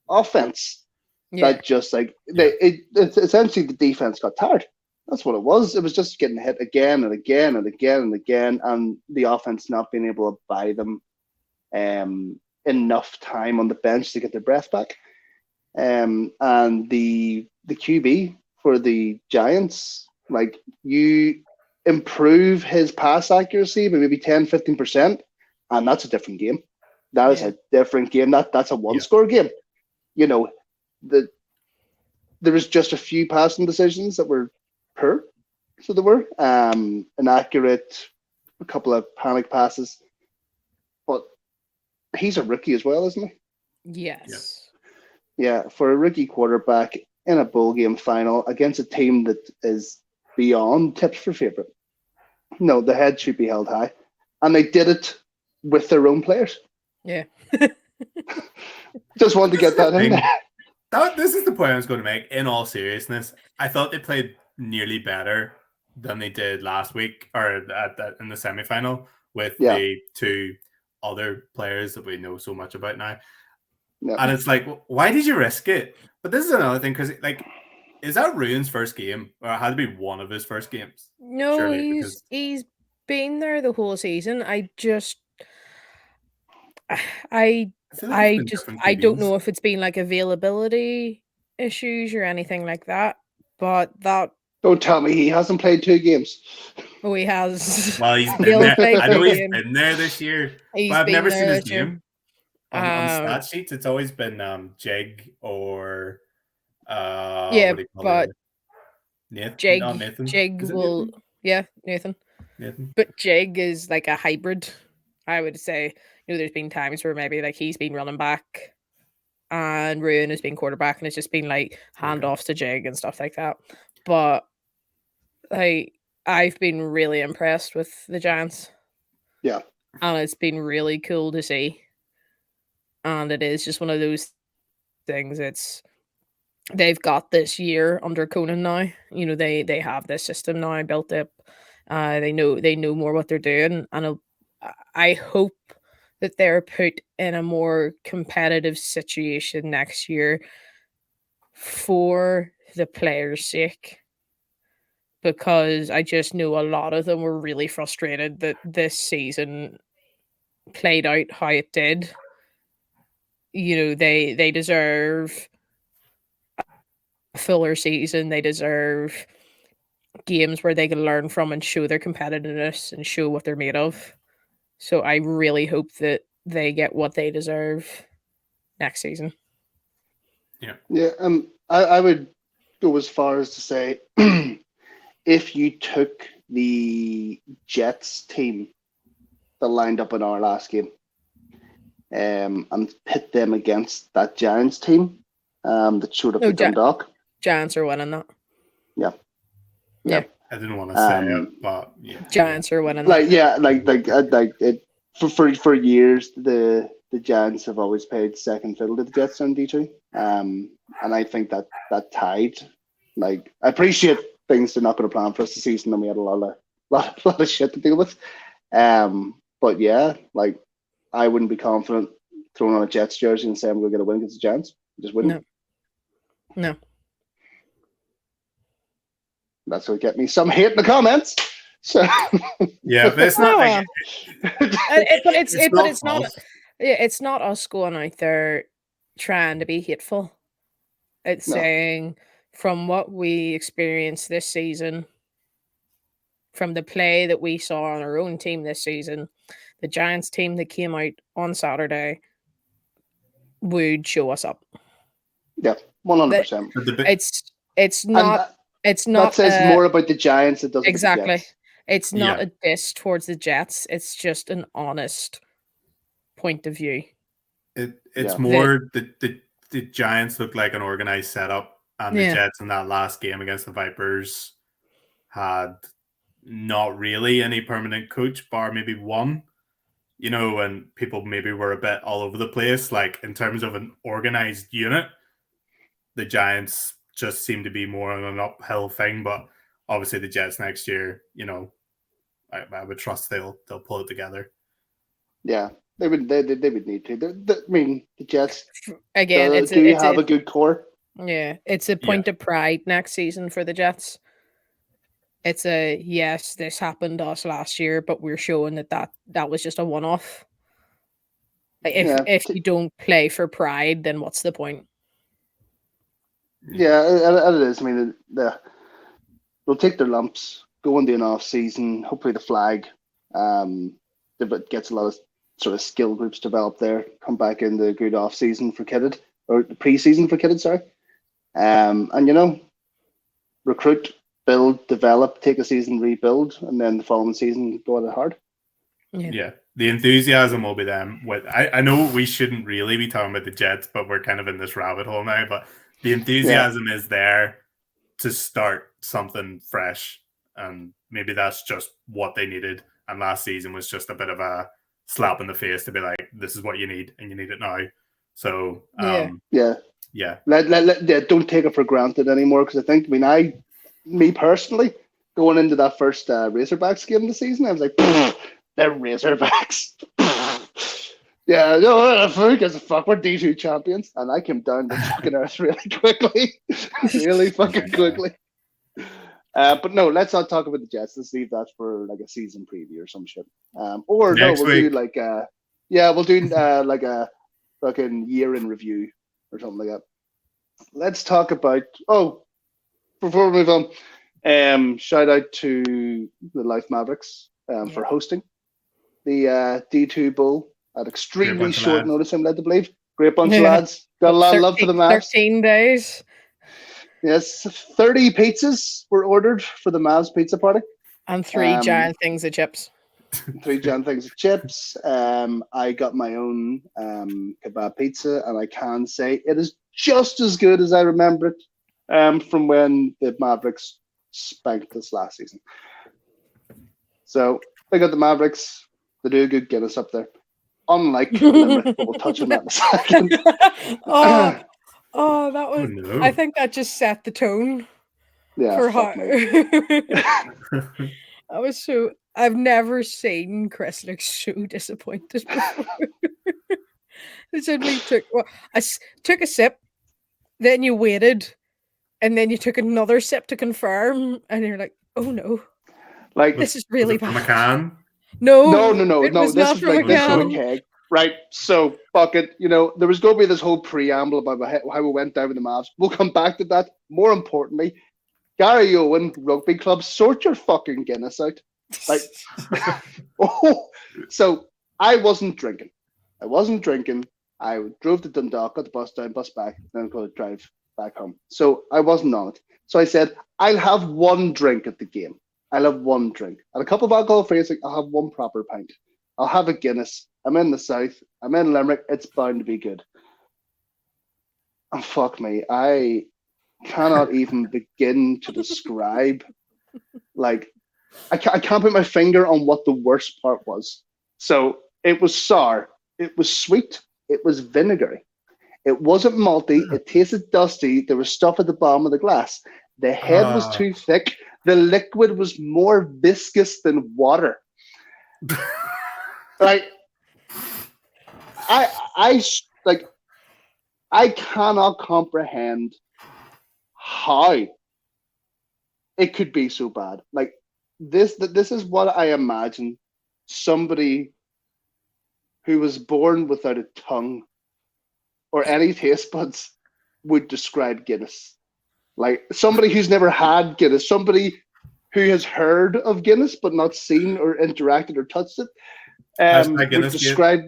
offense. Yeah. That just like it's essentially the defense got tired. That's what it was. It was just getting hit again and again and again and again, and the offense not being able to buy them enough time on the bench to get their breath back. And the QB for the Giants, like, you improve his pass accuracy by maybe 10-15%, and that's a different game. That is a different game. That's a one-score game. You know, there was just a few passing decisions that were poor. So there were inaccurate, a couple of panic passes. But he's a rookie as well, isn't he? Yes. Yeah, for a rookie quarterback in a bowl game final against a team that is beyond tips for favorite. No, the head should be held high. And they did it with their own players. Yeah. Just wanted to get that in there. This is the point I was going to make. In all seriousness, I thought they played nearly better than they did last week or in the semifinal with the two other players that we know so much about now. Yeah. And it's like, why did you risk it? But this is another thing, because like, is that Ruin's first game, or it had to be one of his first games? No, Surely, he's been there the whole season. I don't know if it's been like availability issues or anything like that, but that. Don't tell me he hasn't played 2 games. Oh, he has. Well, he's been there. I know he's been there this year, but I've never seen his name on stat sheets. It's always been Jig or yeah, but Nathan. Jig, No, Nathan. Jig will Nathan? Yeah, Nathan. But Jig is like a hybrid, I would say. You know, there's been times where maybe like he's been running back and Ruin has been quarterback, and it's just been like handoffs to Jig and stuff like that. But I've been really impressed with the Giants. Yeah. And it's been really cool to see. And it is just one of those things. they've got this year under Conan now. You know, they have this system now built up. They know more what they're doing, and I hope that they're put in a more competitive situation next year for the players' sake, because I just know a lot of them were really frustrated that this season played out how it did. You know, they deserve a fuller season. They deserve games where they can learn from and show their competitiveness and show what they're made of. So I really hope that they get what they deserve next season. Yeah. I would go as far as to say, if you took the Jets team that lined up in our last game, and pit them against that Giants team, that showed up at Dundalk. Giants are winning that. Yeah. I didn't want to say it, but Giants are winning. Like it for years. The Giants have always played second fiddle to the Jets on D2, and I think that tied. Like, I appreciate things are not going to plan for us this season, and we had a lot of shit to deal with. But yeah, like, I wouldn't be confident throwing on a Jets jersey and saying we're going to get a win against the Giants. Just wouldn't. No. That's what get me some hate in the comments. So yeah, but it's not. It's not us going out there trying to be hateful. It's saying, from what we experienced this season, from the play that we saw on our own team this season, the Giants team that came out on Saturday would show us up. Yeah, 100%. It's not. It's not. That says more about the Giants. It doesn't. Exactly. It's not a diss towards the Jets. It's just an honest point of view. It's more the Giants look like an organized setup, and the Jets in that last game against the Vipers had not really any permanent coach, bar maybe one. You know, and people maybe were a bit all over the place. Like, in terms of an organized unit, the Giants just seem to be more on an uphill thing. But obviously, the Jets next year, you know, I would trust they'll pull it together. Yeah, they would need to. I mean, the Jets again. Have a good core. Yeah, it's a point of pride next season for the Jets. It's yes, this happened to us last year, but we're showing that was just a one-off. If you don't play for pride, then what's the point? Yeah, it is. I mean, they'll take their lumps, go into an off season. Hopefully, the flag gets a lot of sort of skill groups developed there. Come back in the good off season for Kidded, or the pre-season for Kidded, sorry. And recruit, build, develop, take a season, rebuild, and then the following season go at it hard. Yeah, the enthusiasm will be them. I know we shouldn't really be talking about the Jets, but we're kind of in this rabbit hole now. But the enthusiasm is there to start something fresh, and maybe that's just what they needed. And last season was just a bit of a slap in the face to be like, "This is what you need, and you need it now." So don't take it for granted anymore, because I think, me personally, going into that first Razorbacks game of the season, I was like, they're Razorbacks. Who gives a fuck? We're D2 champions. And I came down to fucking earth really quickly. Really fucking quickly. But no, let's not talk about the Jets. Let's leave that for like a season preview or some shit. We'll do like like a fucking year in review or something like that. Let's talk about, before we move on, shout out to the Life Mavericks for hosting the D2 Bowl at extremely short notice, I'm led to believe. Great bunch of lads. Got a lot of love for the Mavs. 13 days. Yes, 30 pizzas were ordered for the Mavs pizza party. And 3 giant things of chips. 3 giant things of chips. I got my own kebab pizza, and I can say it is just as good as I remember it from when the Mavericks spanked us last season. So they got the Mavericks. They do a good Guinness up there. Unlike Limerick, but we'll touch on that in a second. Oh, that was. no. I think that just set the tone Yeah, for fuck how. me. I was so. I've never seen Chris look so disappointed before. It simply took. Well, took a sip, then you waited, and then you took another sip to confirm, and you're like, "Oh no, Like, this is Was really it from a bad." can? no, It no. was This not was from a like this from a can. keg, right? So, fuck it. You know, there was going to be this whole preamble about how we went down with the Mavs. We'll come back to that. More importantly, Gary Owen Rugby Club, sort your fucking Guinness out. Like, oh, so I wasn't drinking. I drove to Dundalk, got the bus down, bus back, then I'm going to drive back home. So I wasn't on it. So I said, I'll have one drink at the game. I'll have one drink. And a couple of alcohol free, like, I'll have one proper pint. I'll have a Guinness. I'm in the south. I'm in Limerick. It's bound to be good. And fuck me, I cannot even begin to describe. Like, I can't put my finger on what the worst part was. So it was sour. It was sweet. It was vinegary. It wasn't malty. It tasted dusty. There was stuff at the bottom of the glass. The head was too thick. The liquid was more viscous than water. Like, I cannot comprehend how it could be so bad. Like, this is what I imagine somebody who was born without a tongue or any taste buds would describe Guinness. Like, somebody who's never had Guinness, somebody who has heard of Guinness but not seen or interacted or touched it, would describe.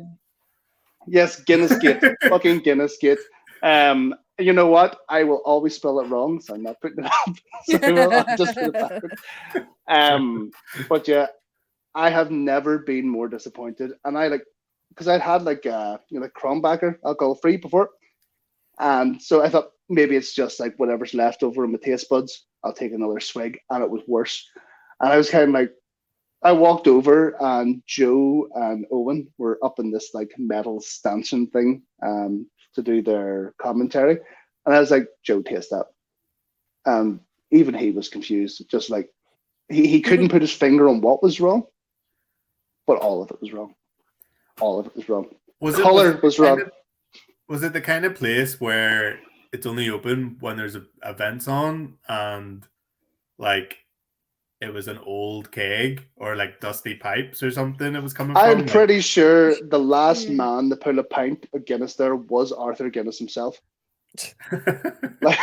Yes, Guinness Gate, fucking Guinness Gate. You know what? I will always spell it wrong, so I'm not putting it up. So I'll just put it back. But yeah, I have never been more disappointed, and I because I'd had like Kronbacher alcohol free before, and so I thought maybe it's just like whatever's left over in my taste buds. I'll take another swig, and it was worse. And I was kind of like, I walked over, and Joe and Owen were up in this like metal stanchion thing to do their commentary, and I was like, Joe, taste that. And even he was confused, just like he couldn't put his finger on what was wrong, but all of it was wrong. All of it was wrong. Color was wrong. Was it the kind of place where it's only open when there's events on, and like it was an old keg or like dusty pipes or something it was coming from? I'm pretty sure the last man to pull a pint of Guinness there was Arthur Guinness himself. Like,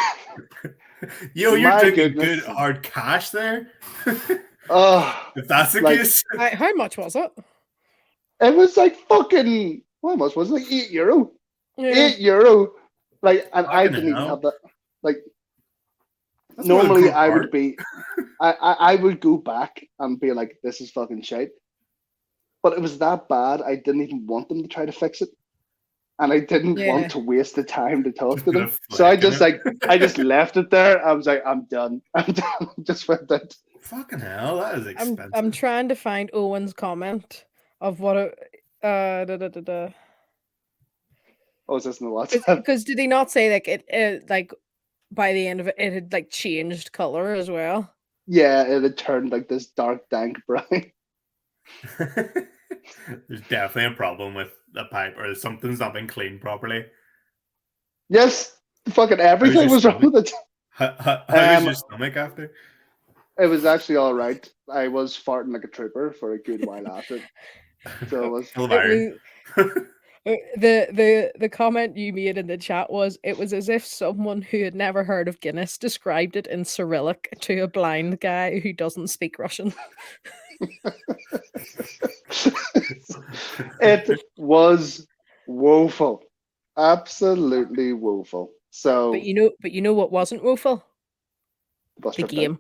yo, you're drinking good hard cash there. If that's the case. How much was it? It was like fucking, what much was it? Like €8. Yeah. €8. Like, and I didn't even have that. Like, that's normally I would be, I would go back and be like, this is fucking shite. But it was that bad, I didn't even want them to try to fix it. And I didn't want to waste the time to talk to them. So I just left it there. I was like, I'm done. Just went out. Fucking hell, that is expensive. I'm trying to find Owen's comment of what it Oh, is this in the WhatsApp? Because did he not say like it like by the end of it had like changed color as well? Yeah, it had turned like this dark, dank brown. There's definitely a problem with the pipe, or something's not been cleaned properly. Yes, fucking everything was wrong with it. How was your stomach after? It was actually all right. I was farting like a trooper for a good while after. So it was. The comment you made in the chat was, it was as if someone who had never heard of Guinness described it in Cyrillic to a blind guy who doesn't speak Russian. It was woeful, absolutely woeful. So, but you know what wasn't woeful? The game.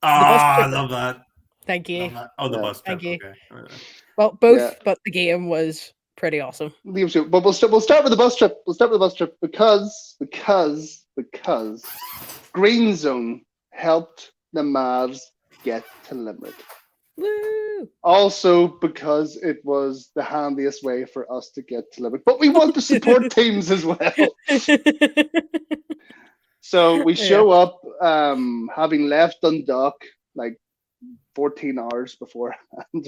I love that. Thank you. Oh, the bus trip. Thank you. Okay. Well, both, but the game was pretty awesome. But we'll start with the bus trip. We'll start with the bus trip because GreenZone helped the Mavs get to Limerick. Woo! Also because it was the handiest way for us to get to Limerick. But we want to support teams as well. So we show up, having left Dundalk like 14 hours beforehand.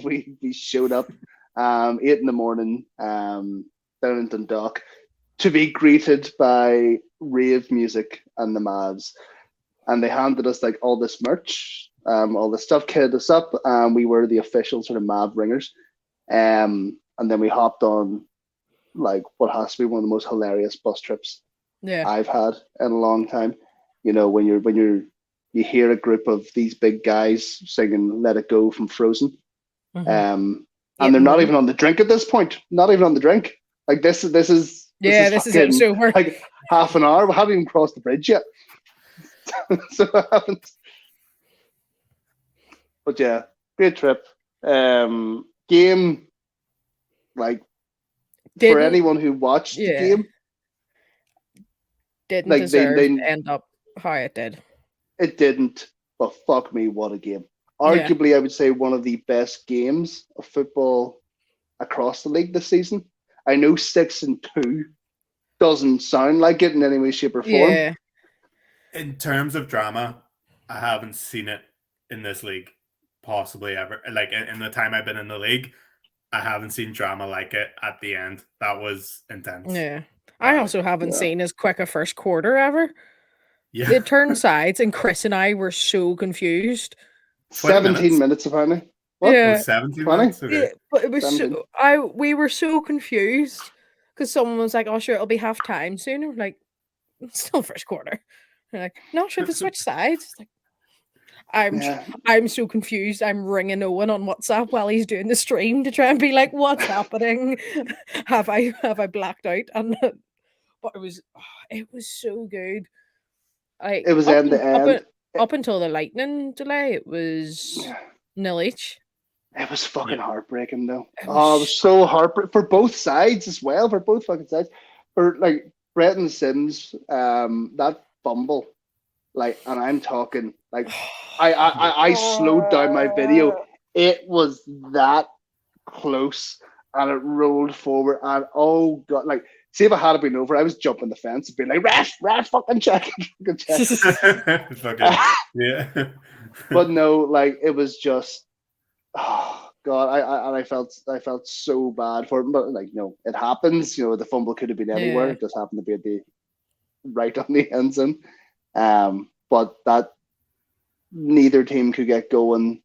We showed up 8 in the morning down in Dundalk to be greeted by rave music and the Mavs. And they handed us like all this merch, all this stuff, kitted us up, and we were the official sort of Mav ringers. And then we hopped on like what has to be one of the most hilarious bus trips I've had in a long time. You know, when you hear a group of these big guys singing "Let It Go" from Frozen, and they're not even on the drink at this point. Not even on the drink. Like this is this is it. So we're like half an hour. We haven't even crossed the bridge yet. So I haven't. But yeah, great trip. Game, like for anyone who watched the game, didn't like, deserve to end up how it did. It didn't, but fuck me, what a game. Arguably, I would say one of the best games of football across the league this season. I know 6-2 doesn't sound like it in any way, shape, or form. Yeah. In terms of drama, I haven't seen it in this league possibly ever. Like in the time I've been in the league, I haven't seen drama like it at the end. That was intense. Yeah. I also haven't seen as quick a first quarter ever. Yeah. They turned sides and Chris and I were so confused. 17 minutes apparently. What? Yeah. 17 minutes? Okay. Yeah, but it was we were so confused because someone was like, "Oh, sure, it'll be half time soon." And we're like, "It's still first quarter." They're like, "No, sure, they switch sides." Like, I'm so confused. I'm ringing Owen on WhatsApp while he's doing the stream to try and be like, "What's happening? Have I blacked out?" And but it was so good. It was end to end. Up until the lightning delay, it was nil each. It was fucking heartbreaking though. It was so heartbreaking for both sides as well. For both fucking sides. For like Bretton Sims, that fumble, like, and I'm talking like I slowed down my video. It was that close, and it rolled forward, and oh god, like. See if I had been over, I was jumping the fence and being like, ref, fucking check. Yeah. But no, like it was just, oh god, I felt so bad for him. But like, no, it happens. You know, the fumble could have been anywhere. It just happened to be right on the end zone. But that neither team could get going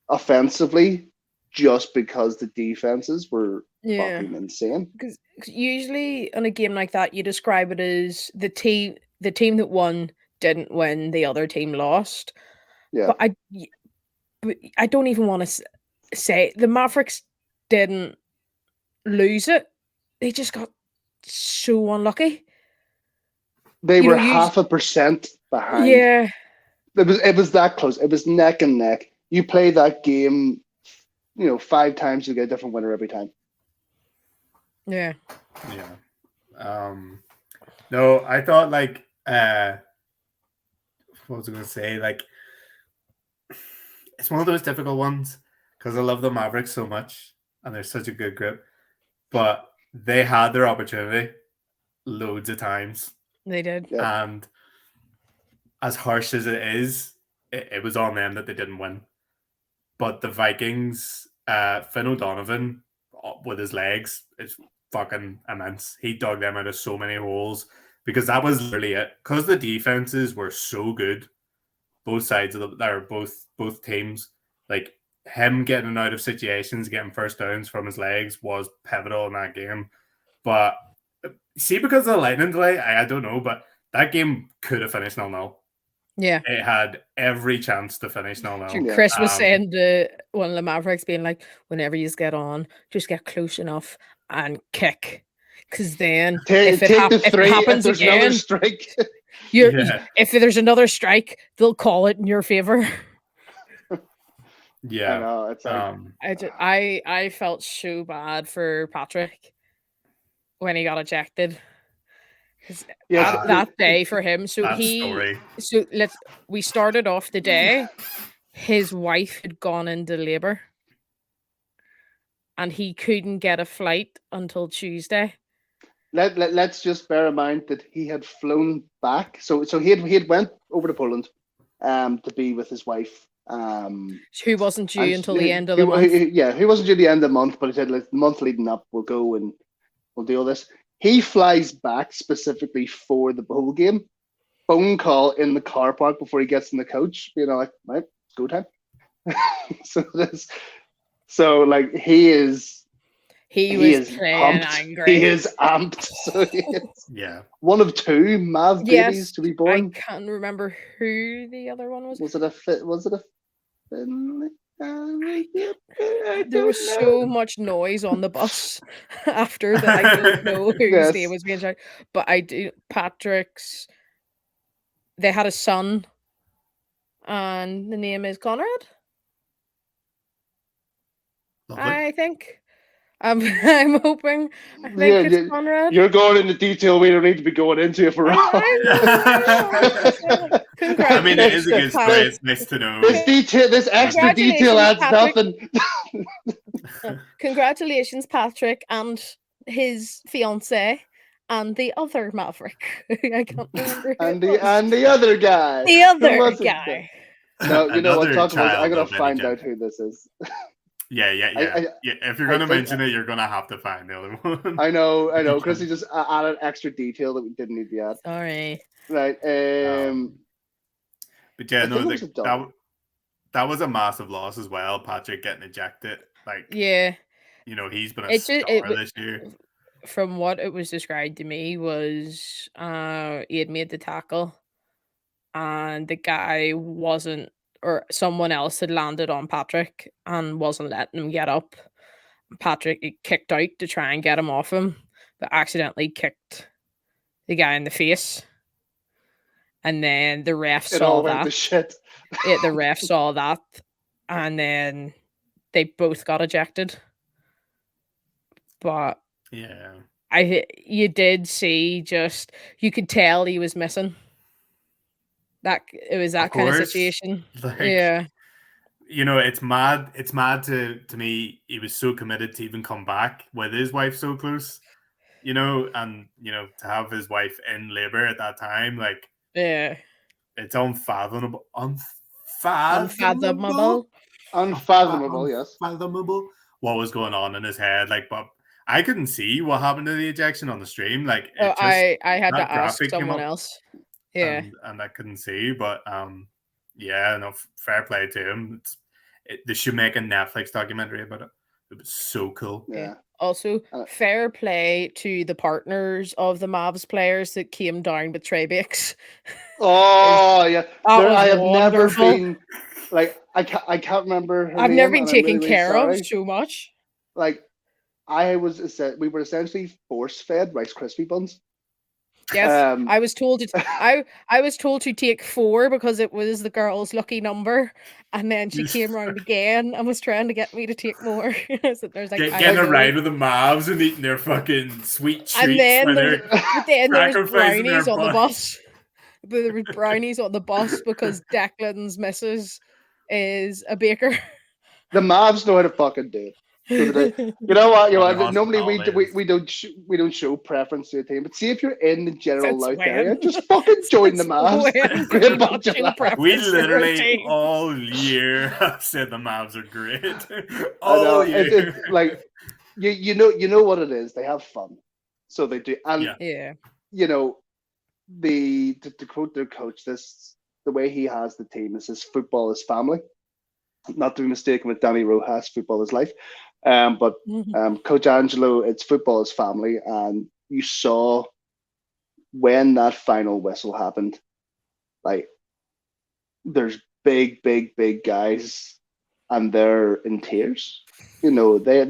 offensively just because the defenses were fucking insane. Because usually in a game like that, you describe it as the team that won didn't win, the other team lost. Yeah. But I don't even want to say the Mavericks didn't lose it. They just got so unlucky. They were 0.5% behind. Yeah. It was that close. It was neck and neck. You play that game, 5 times, you get a different winner every time. Yeah. No, I thought like what was I going to say? Like, it's one of those difficult ones because I love the Mavericks so much and they're such a good group, but they had their opportunity loads of times. They did. Yeah. And as harsh as it is, it was on them that they didn't win. But the Vikings, Finn O'Donovan with his legs is fucking immense. He dug them out of so many holes because that was literally it. Because the defenses were so good, both sides of both teams. Like him getting out of situations, getting first downs from his legs was pivotal in that game. But see, because of the lightning delay, I don't know, but that game could have finished 0-0. Yeah. It had every chance to finish 0-0. Chris was saying to one of the Mavericks, being like, whenever you get on, just get close enough and kick. Because then if it happens again, another strike. If there's another strike, they'll call it in your favor. Yeah. I know, it's like... I felt so bad for Patrick when he got ejected. That day for him. So we started off the day. his wife had gone into labor and he couldn't get a flight until Tuesday. Let's just bear in mind that he had flown back. So he had went over to Poland to be with his wife. Who wasn't due and until the end of the month. He wasn't due the end of the month, but he said, like, the month leading up, we'll go and we'll do all this. He flies back specifically for the bowl game. Phone call in the car park before he gets in the coach. You know, like, right, it's go time. So like he is playing pumped. angry. He is amped. So he is Yeah. one of two Mav babies to be born. I can't remember who the other one was. Was it a Finley? There was so much noise on the bus after that. I don't know whose name was being shouted, but I do. Patrick's. They had a son, and the name is Conrad. Lovely. I think. I'm hoping. I think it's Conrad. You're going into detail we don't need to be going into if we're wrong. I mean, it is a good story. It's nice to know. This extra detail adds nothing. Congratulations, Patrick, and his fiance, and the other Maverick. I can't remember. And the other guy. The other guy. No, you know what? Talk about. I'm gonna find out who this is. Yeah. If you're gonna mention it, you're gonna have to find the other one. I know, because he just added extra detail that we didn't need to add. Sorry. Right. But yeah, no, that was a massive loss as well. Patrick getting ejected, like, yeah, you know, he's been a star this year. From what it was described to me, was he had made the tackle, and the guy wasn't. Or someone else had landed on Patrick and wasn't letting him get up. Patrick kicked out to try and get him off him, but accidentally kicked the guy in the face. And then the ref saw that. The ref saw that, and then they both got ejected. But yeah, you did see, just you could tell he was missing. That it was that kind of situation. Like, yeah. You know, it's mad. It's mad to me. He was so committed to even come back with his wife so close. You know, and you know, to have his wife in labor at that time, like, yeah, it's unfathomable. Unfathomable. Yes. Unfathomable. What was going on in his head? Like, but I couldn't see what happened to the ejection on the stream. Like, I had to ask someone else. Yeah, and I couldn't see, but yeah, no, fair play to him. They should make a Netflix documentary about it. It was so cool. Yeah. Also, fair play to the partners of the Mavs players that came down with tray bakes. Oh yeah, I have never wonderful. been like I can't remember. I've never been taken care of so much. Like we were essentially force fed Rice Krispie buns. Yes, I was told I was told to take 4 because it was the girl's lucky number, and then she came around again and was trying to get me to take more. So there's like getting a ride with the Mavs and eating their fucking sweet treats. And then there was brownies on the bus. There were brownies on the bus because Declan's missus is a baker. The Mavs know how to fucking do it. You know what? Normally we don't show preference to a team, but see if you're in the general Louth area, just fucking join the Mavs. We literally all year have said the Mavs are great. All year. It's like you know what it is. They have fun, so they do. And you know, to quote their coach, the way he has the team is his football is family. Not to be mistaken with Danny Rojas, football is life. But Coach Angelo, it's football is family, and you saw when that final whistle happened, like there's big guys, and they're in tears. You know, they're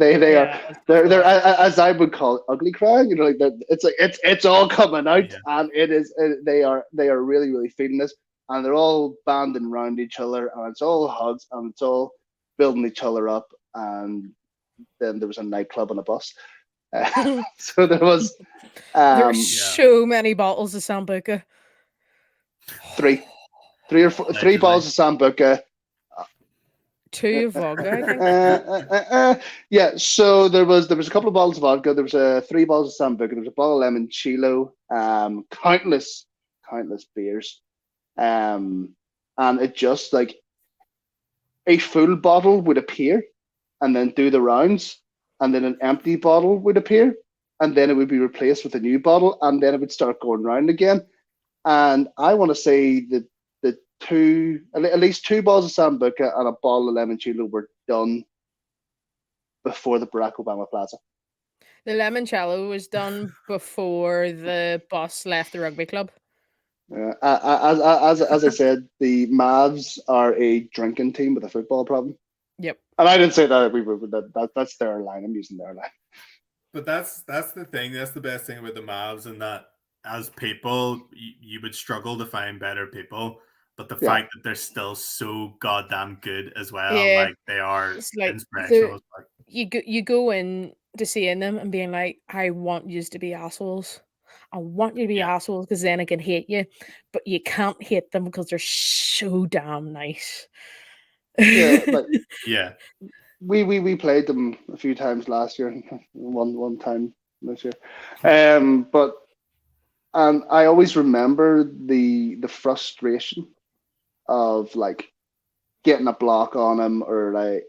as I would call it, ugly crying. You know, like it's all coming out, and they are really, really feeling this, and they're all banding around each other, and it's all hugs, and it's all building each other up, and then there was a nightclub on a bus. So there was so many bottles of Sambuca. Three bottles of Sambuca, 2 of vodka, I think. Yeah, so there was a couple of bottles of vodka. There was 3 bottles of Sambuca. There was a bottle of limoncello. Countless beers. And it just like a full bottle would appear, and then do the rounds, and then an empty bottle would appear, and then it would be replaced with a new bottle, and then it would start going round again. And I want to say that at least 2 bottles of Sambuca and a bottle of limoncello were done before the Barack Obama Plaza. The limoncello was done before the bus left the rugby club. As I said, the Mavs are a drinking team with a football problem. Yep. And I didn't say that we were that's their line. I'm using their line. But that's the thing. That's the best thing about the Mavs, and that as people, you would struggle to find better people. But the fact that they're still so goddamn good as well, like they are inspirational. You go in to seeing them and being like, I want you to be assholes. I want you to be assholes because then I can hate you. But you can't hate them because they're so damn nice. Yeah, but yeah. We played them a few times last year, one time this year. But I always remember the frustration of like getting a block on him or like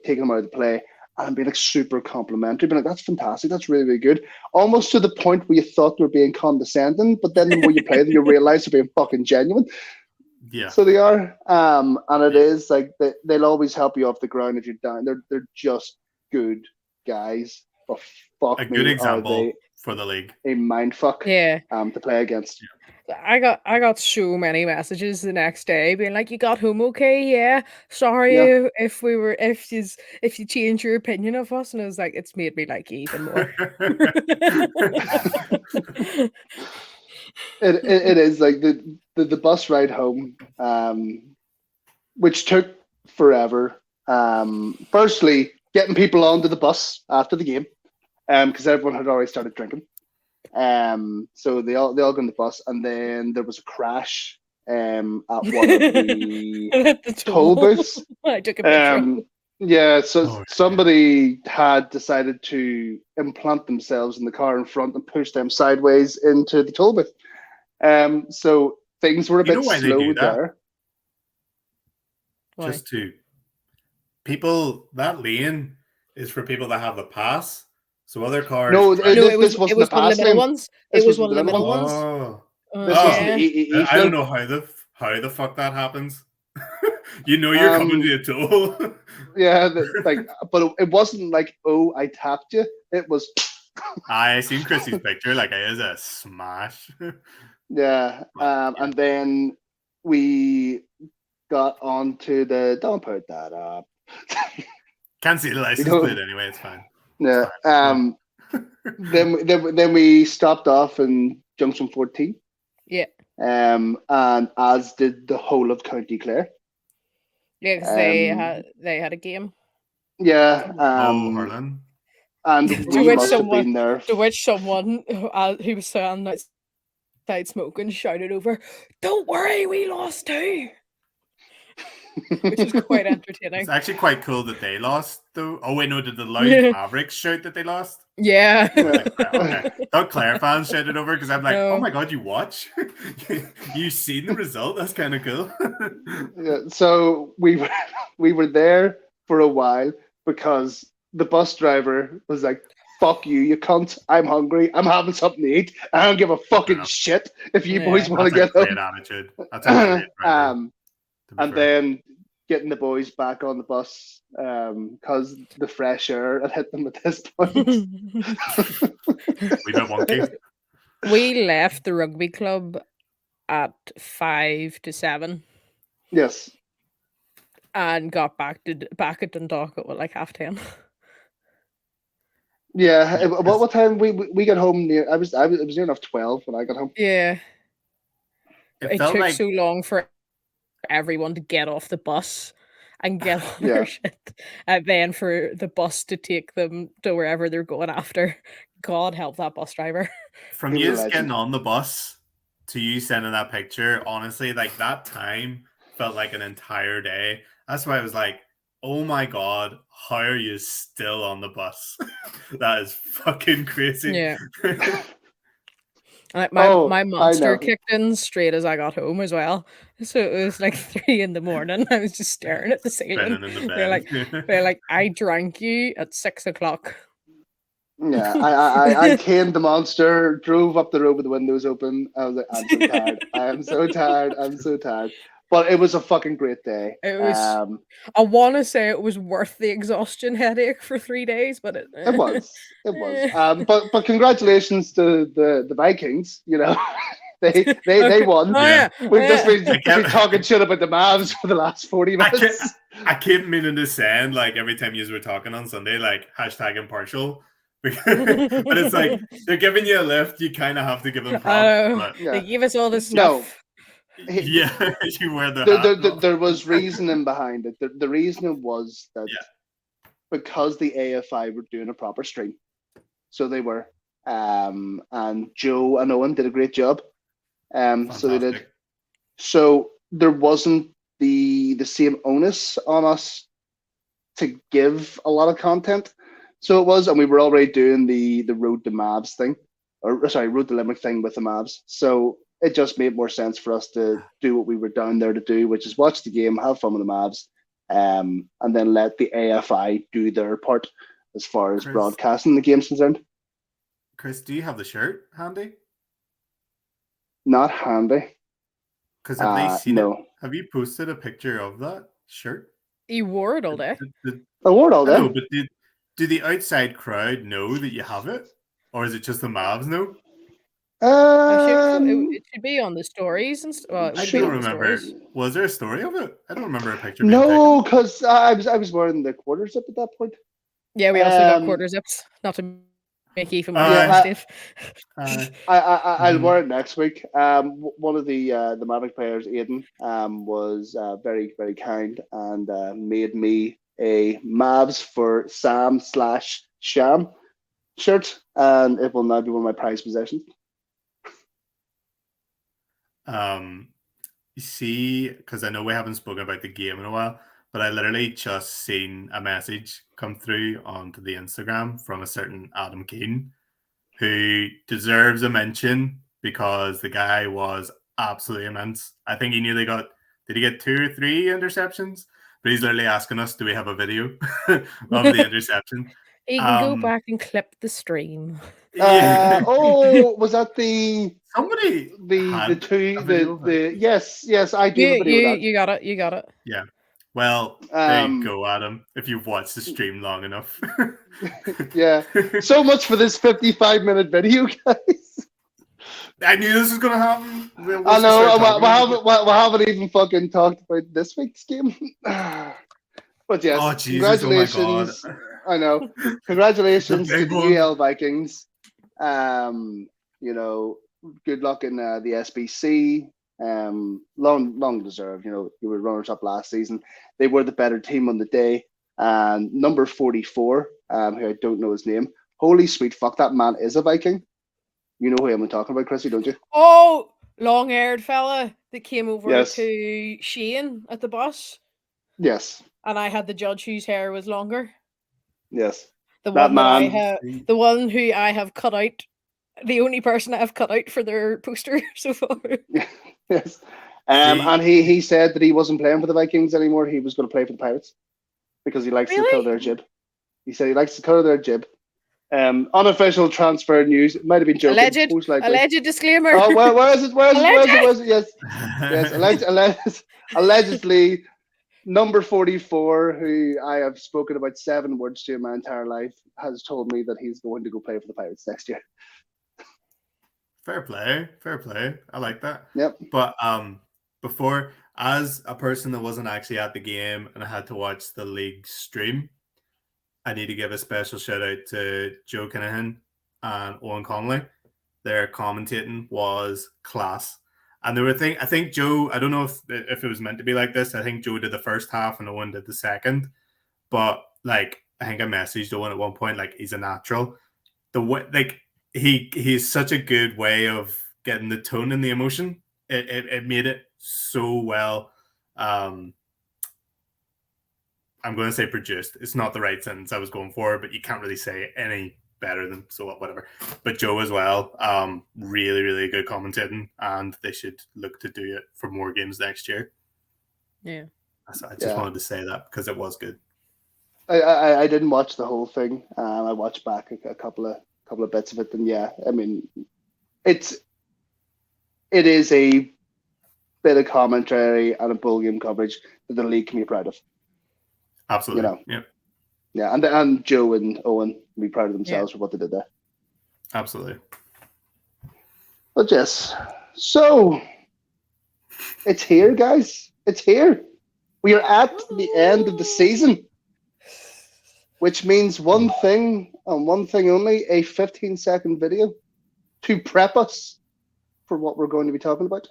taking him out of the play and being like super complimentary, being like, that's fantastic, that's really, really good. Almost to the point where you thought they were being condescending, but then the more you play them, you realize they're being fucking genuine. Yeah. So they are. And it is like they'll always help you off the ground if you're down. They're just good guys. But fuck, a good example for the league. A mindfuck. Yeah. To play against. I got so many messages the next day being like, you got home okay? Yeah. Sorry if you changed your opinion of us. And I was like, it's made me like you even more. It is like the bus ride home, which took forever. Firstly, getting people onto the bus after the game, because everyone had already started drinking. So they all got on the bus, and then there was a crash at one of the toll booths. I took a picture. Yeah, so somebody had decided to implant themselves in the car in front and push them sideways into the toll booth. So things were a bit slow there. Why? Just to people, that lane is for people that have the pass. So other cars. It was one of the middle ones. It was one of the middle ones. I don't know how the fuck that happens. You're coming to a toll. Yeah, but it wasn't like, oh, I tapped you. It was. I seen Chrissy's picture. Like, it is a smash. Yeah, and then we got onto the. Don't put that up. Can't see the license plate anyway. It's fine. Yeah. Then we stopped off in Junction 14. Yeah. And as did the whole of County Clare. Yeah, because they had a game. Yeah. Harlan. And we must have been there. To which someone who was standing outside smoking shouted over, "Don't worry, we lost too." Which is quite entertaining. It's actually quite cool that they lost, though. Oh wait, no, did the Loud Mavericks shout that they lost? Yeah. Okay. Thought Clare fans shouted over because I'm like, oh my god, you watch? You seen the result? That's kind of cool. Yeah, so we were there for a while because the bus driver was like, fuck you cunt. I'm hungry. I'm having something to eat. I don't give a fucking shit if you boys want to get home. Great attitude. That's a great and then getting the boys back on the bus because the fresh air had hit them at this point. We got wonky. We left the rugby club at 5 to 7. Yes. And got back at Dundalk at like 10:30. Yeah. What time we got home near? I was near enough 12 when I got home. Yeah. It took like... so long for everyone to get off the bus and get on their shit, and then for the bus to take them to wherever they're going after. God help that bus driver. From you getting on the bus to you sending that picture, honestly, like that time felt like an entire day. That's why I was like, oh my god, how are you still on the bus? That is fucking crazy. Yeah. My I monster know. kicked in straight as I got home as well. So it was like 3 in the morning. I was just staring at the ceiling. Spinning in the They're bed. like, I drank you at 6 o'clock. Yeah, I caned the monster, drove up the road with the windows open. I was like, I'm so tired. I am so tired. I'm so tired. But it was a fucking great day. It was. I want to say it was worth the exhaustion headache for 3 days, but It was. It was. But congratulations to the Vikings. You know, they won. Oh, yeah. We've just been I kept- talking shit about the Mavs for the last 40 minutes. I keep meaning to send, like, every time you were talking on Sunday, like, hashtag impartial. But it's like, they're giving you a lift, you kind of have to give them props. But Yeah. They gave us all this No. stuff. yeah, you wear the hat. There was reasoning behind it. The reasoning was that because the AFI were doing a proper stream, so they were, and Joe and Owen did a great job. So they did. So there wasn't the same onus on us to give a lot of content. So it was, and we were already doing the Road to Mavs thing, or sorry, Road to Limerick thing with the Mavs. So it just made more sense for us to do what we were down there to do, which is watch the game, have fun with the Mavs, and then let the AFI do their part as far as broadcasting the game's concerned. Chris, do you have the shirt handy? Not handy. Because have they seen no. it? Have you posted a picture of that shirt? You wore it all day. I wore it all day. No, but do the outside crowd know that you have it? Or is it just the Mavs know? It should be on the stories and I don't remember. Was there a story of it? I don't remember a picture. No, because I was wearing the quarter zip at that point. Yeah, we also got quarter zips. Not to make even more sensitive. I'll wear it next week. One of the Mavic players, Aiden, was very, very kind and made me a Mavs for Sam/Sham shirt, and it will now be one of my prized possessions. You see, because I know we haven't spoken about the game in a while, but I literally just seen a message come through onto the Instagram from a certain Adam Keane, who deserves a mention because the guy was absolutely immense. I think he nearly got, did he get 2 or 3 interceptions? But he's literally asking us, do we have a video of the interception? You can go back and clip the stream. Was that the somebody yes, I do have a video of that. You got it. Yeah. Well, there you go, Adam. If you've watched the stream long enough. Yeah. So much for this 55-minute video, guys. I knew this was gonna happen. I know. We haven't even fucking talked about this week's game. But yes, congratulations. Oh, I know. Congratulations to the UL Vikings. You know, good luck in the SBC. Long deserved. You know, you were runners up last season. They were the better team on the day. And number 44, who I don't know his name. Holy sweet fuck, that man is a Viking. You know who I'm talking about, Chrissy, don't you? Oh, long-haired fella that came over Yes. to Shane at the bus. Yes. And I had the judge whose hair was longer. Yes. The one who I have cut out. The only person I've cut out for their poster so far. Yes. And he said that he wasn't playing for the Vikings anymore. He was going to play for the Pirates because he likes the colour of their jib. He said he likes the colour of their jib. Unofficial transfer news. It might have been joking. Alleged disclaimer. Oh, where is it? Where is it? Yes. Allegedly, number 44, who I have spoken about 7 words to in my entire life, has told me that he's going to go play for the Pirates next year. Fair play. I like that. Yep. But before, as a person that wasn't actually at the game and I had to watch the league stream, I need to give a special shout out to Joe Kinahan and Owen Conley. Their commentating was class. And there were I think Joe, I don't know if it was meant to be like this. I think Joe did the first half and Owen did the second. But like, I think I messaged Owen at one point, like, he's a natural. The way, like, he's such a good way of getting the tone and the emotion. It made it so well. I I'm going to say produced. It's not the right sentence I was going for, but you can't really say any better than so whatever. But Joe as well, really, really good commentating, and they should look to do it for more games next year. Yeah. So I just wanted to say that because it was good. I didn't watch the whole thing. I watched back a couple of bits of it, and yeah, I mean, it is a bit of commentary and a bowl game coverage that the league can be proud of. Absolutely, you know? Yeah, and Joe and Owen can be proud of themselves for what they did there. Absolutely. But yes, so it's here, guys. It's here. We are at the end of the season, which means one thing and one thing only: a 15-second video to prep us for what we're going to be talking about.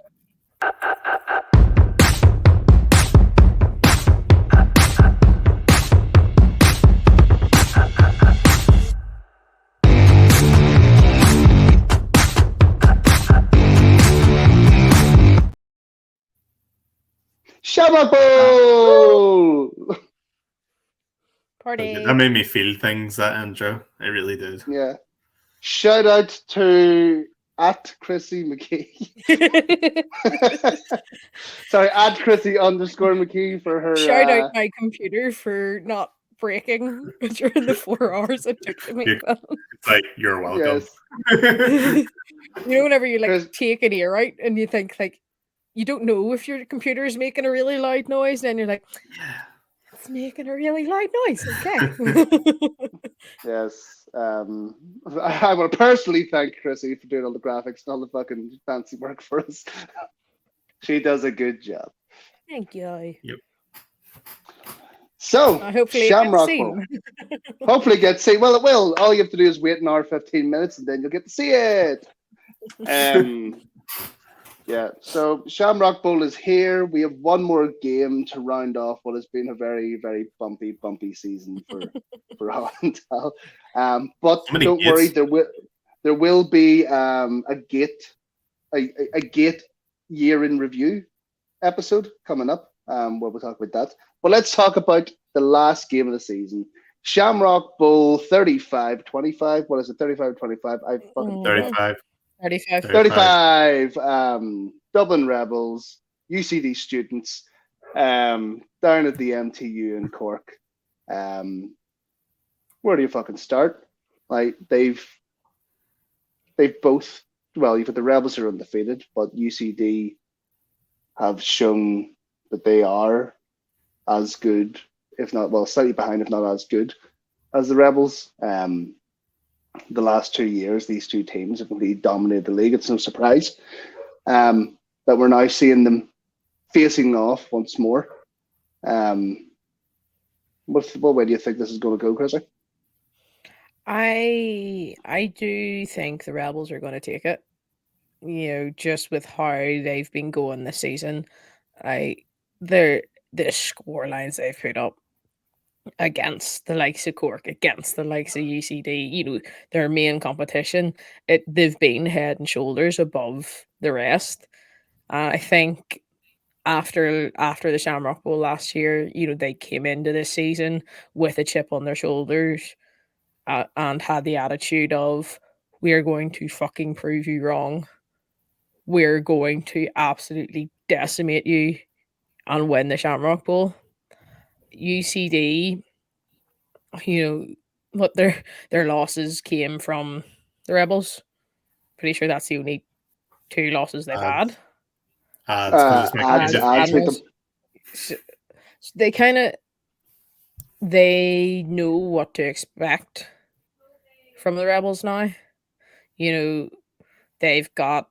Shamrock Bowl! Party. That made me feel things, that intro. It really did. Yeah. Shout out to @Chrissy McKee. Sorry, @Chrissy_McKee for her. Shout out my computer for not breaking during the 4 hours it took to make that. It's like, you're welcome. Yes. You know, whenever you like Chris- take an ear out and you think like you don't know if your computer is making a really loud noise, then you're like, it's making a really loud noise. Okay. Yes. I want to personally thank Chrissy for doing all the graphics and all the fucking fancy work for us. She does a good job. Thank you. Yep. So, Hopefully Shamrock it Bowl. Hopefully get to see. Well, it will. All you have to do is wait an hour, 15 minutes, and then you'll get to see it. Yeah, so Shamrock Bowl is here. We have one more game to round off what has been a very, very bumpy season for Hollandale. But don't worry, there will be a gate year in review episode coming up where we'll talk about that. But let's talk about the last game of the season. Shamrock Bowl 35-25. What is it? 35-25. I fucking 35. 35. Dublin Rebels, UCD students, down at the MTU in Cork. Where do you fucking start? Like they've both. Well, you've got the Rebels who are undefeated, but UCD have shown that they are as good, if not, well, slightly behind, if not as good as the Rebels. The last 2 years, these two teams have completely dominated the league. It's no surprise that we're now seeing them facing off once more. What way do you think this is going to go, Chrissy? I do think the Rebels are going to take it. You know, just with how they've been going this season, the score lines they've put up against the likes of Cork, against the likes of UCD, you know, their main competition, they've been head and shoulders above the rest. I think after the Shamrock Bowl last year, you know, they came into this season with a chip on their shoulders and had the attitude of, we are going to fucking prove you wrong. We're going to absolutely decimate you and win the Shamrock Bowl. UCD, you know, what their losses came from the Rebels. Pretty sure that's the only 2 losses they've had. They know what to expect from the Rebels now. You know, they've got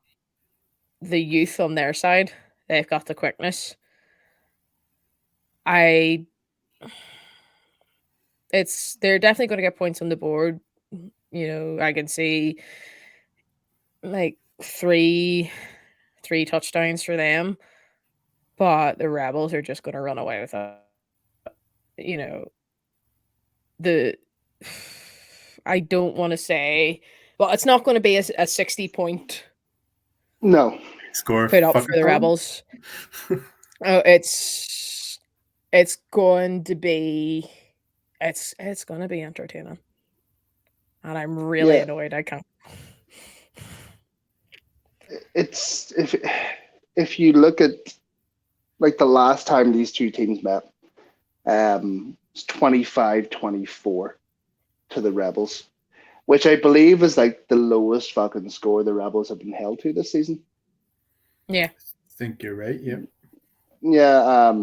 the youth on their side. They've got the quickness. They're definitely going to get points on the board. You know, I can see like 3 touchdowns for them, but the Rebels are just going to run away with it. You know, I don't want to say, well, it's not going to be a 60-point no score put up for the Rebels. It's It's going to be entertaining. And I'm really annoyed I can't. It's if you look at like the last time these two teams met, it's 25-24 to the Rebels, which I believe is like the lowest fucking score the Rebels have been held to this season. Yeah. I think you're right. Yeah. Yeah.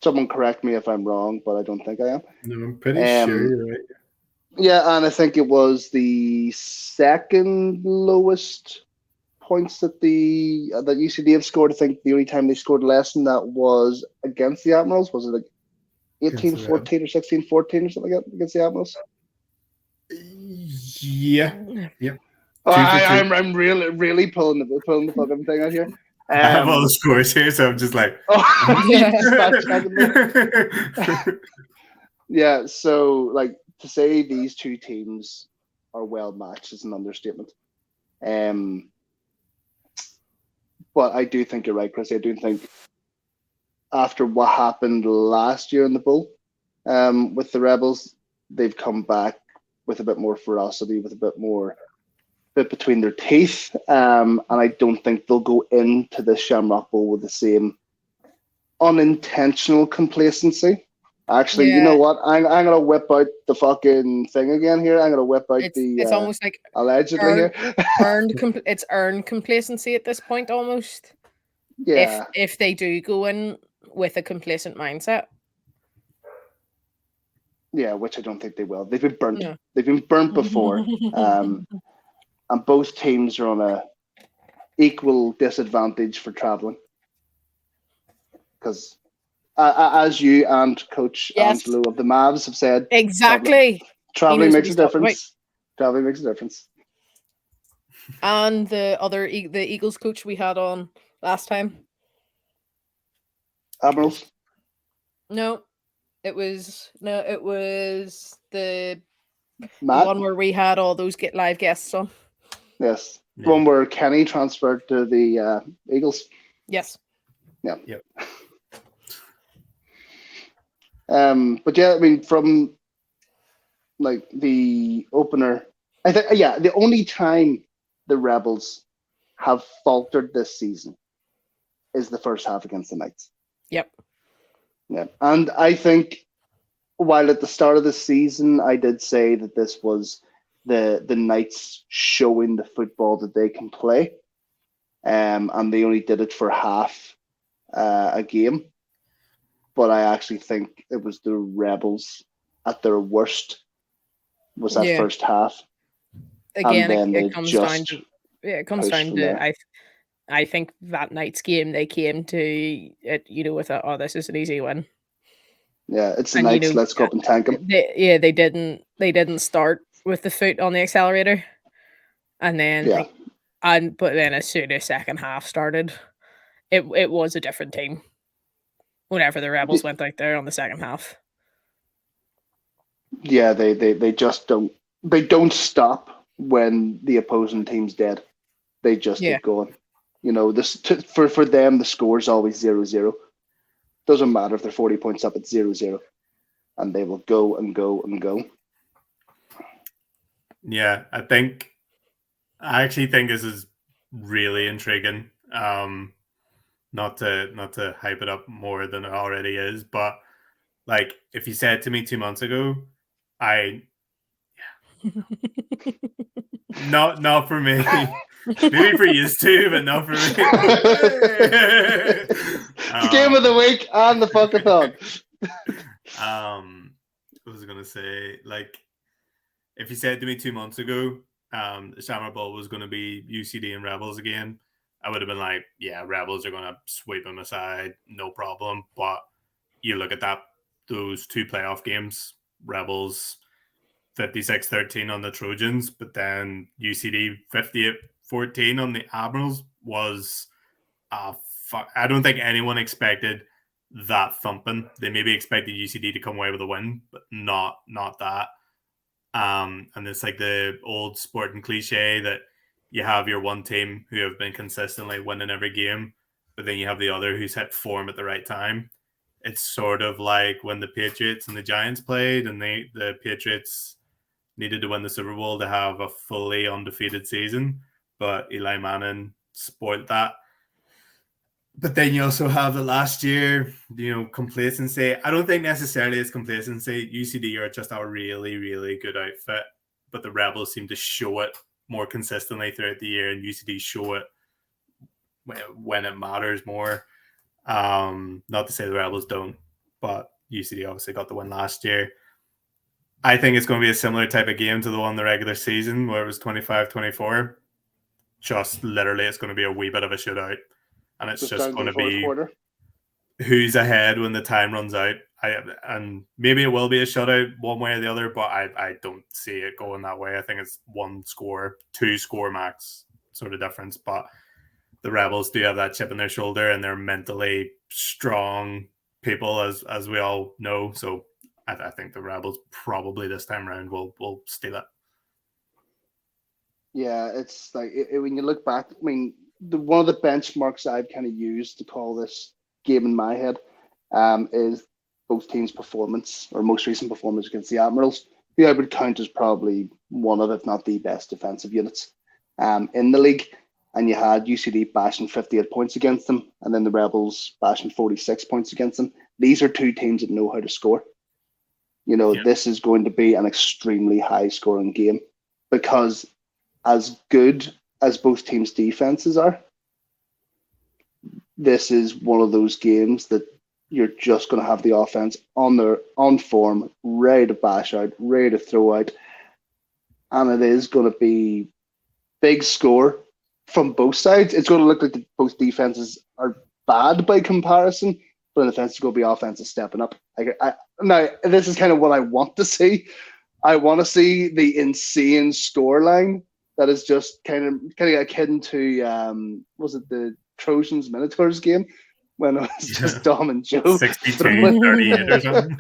Someone correct me if I'm wrong, but I don't think I am. No, I'm pretty sure you're right. Yeah, and I think it was the second lowest points that that UCD have scored. I think the only time they scored less than that was against the Admirals. Was it like 18-14 or 16-14 or something like that against the Admirals? Yeah. Yep. I'm really pulling the fucking thing out here. I have all the scores here, so I'm just like, yeah. So like to say these two teams are well matched is an understatement. But I do think you're right, Chris. I do think after what happened last year in the Bowl with the Rebels, they've come back with a bit more ferocity, with a bit between their teeth. And I don't think they'll go into the Shamrock Bowl with the same unintentional complacency. Actually, you know what? I'm gonna whip out the fucking thing again here. I'm gonna whip out it's almost like allegedly it's earned complacency at this point almost. Yeah. If they do go in with a complacent mindset. Yeah, which I don't think they will. They've been burnt. No. They've been burnt before. And both teams are on a equal disadvantage for traveling. Because as you and Coach Angelo of the Mavs have said, exactly, traveling makes a difference. Traveling makes a difference. And the Eagles coach we had on last time, Admirals. No, it was the one where we had all those live guests on. Yes, the one where Kenny transferred to the Eagles. Yes. Yeah. Yep. But yeah, I mean, from like the opener, I think the only time the Rebels have faltered this season is the first half against the Knights. Yep. Yeah, and I think while at the start of the season I did say that this was the Knights showing the football that they can play, and they only did it for half a game. But I actually think it was the Rebels at their worst was that first half. Again, it comes down to I think that night's game they came to it, with this is an easy win. Yeah, it's the Knights. Let's go up and tank them. They didn't start with the foot on the accelerator, and then but then as soon as second half started, it was a different team. Whenever the Rebels went out there on the second half. Yeah, they just don't stop when the opposing team's dead. They just keep going. For them the score is always 0-0. Doesn't matter if they're 40 points up, it's 0-0. And they will go and go and go. Yeah, I actually think this is really intriguing. Not to hype it up more than it already is, but like if you said to me 2 months ago, not for me. Maybe for you too, but not for me. It's game of the week and the fuckathon. What was I gonna say? Like if you said to me 2 months ago, the Shamrock Bowl was gonna be UCD and Rebels again, I would have been like, yeah, Rebels are going to sweep them aside, no problem. But you look at those two playoff games, Rebels 56-13 on the Trojans, but then UCD 58-14 on the Admirals was, I don't think anyone expected that thumping. They maybe expected UCD to come away with a win, but not that. And it's like the old sporting cliche that you have your one team who have been consistently winning every game, but then you have the other who's hit form at the right time. it's sort of like when the Patriots and the Giants played, and the Patriots needed to win the Super Bowl to have a fully undefeated season, but Eli Manning spoiled that. But then you also have the last year, complacency. I don't think necessarily it's complacency. UCD are just a really, really good outfit, but the Rebels seem to show it more consistently throughout the year, and UCD show it when it matters more. Not to say the Rebels don't, but UCD obviously got the win last year. I think it's going to be a similar type of game to the one in the regular season where it was 25-24. Just literally, it's going to be a wee bit of a shootout. And it's just going to be who's ahead when the time runs out. And maybe it will be a shutout one way or the other, but I don't see it going that way. I think it's 1 score, 2 score max sort of difference. But the Rebels do have that chip in their shoulder, and they're mentally strong people, as we all know. So I think the Rebels probably this time around will steal it. Yeah, it's like when you look back, I mean, one of the benchmarks I've kind of used to call this game in my head is both teams' performance, or most recent performance against the Admirals, who I would count as probably one of, if not the best defensive units in the league. And you had UCD bashing 58 points against them, and then the Rebels bashing 46 points against them. These are two teams that know how to score. This is going to be an extremely high-scoring game, because as good as both teams' defenses are, this is one of those games that you're just going to have the offense on form, ready to bash out, ready to throw out, and it is going to be big score from both sides. It's going to look like both defenses are bad by comparison, but in defense, it's going to be offensive stepping up. Now, this is kind of what I want to see. I want to see the insane scoreline that is just kind of akin to was it the Trojans Minotaurs game when it was just Dom and Joe 62-38 or something.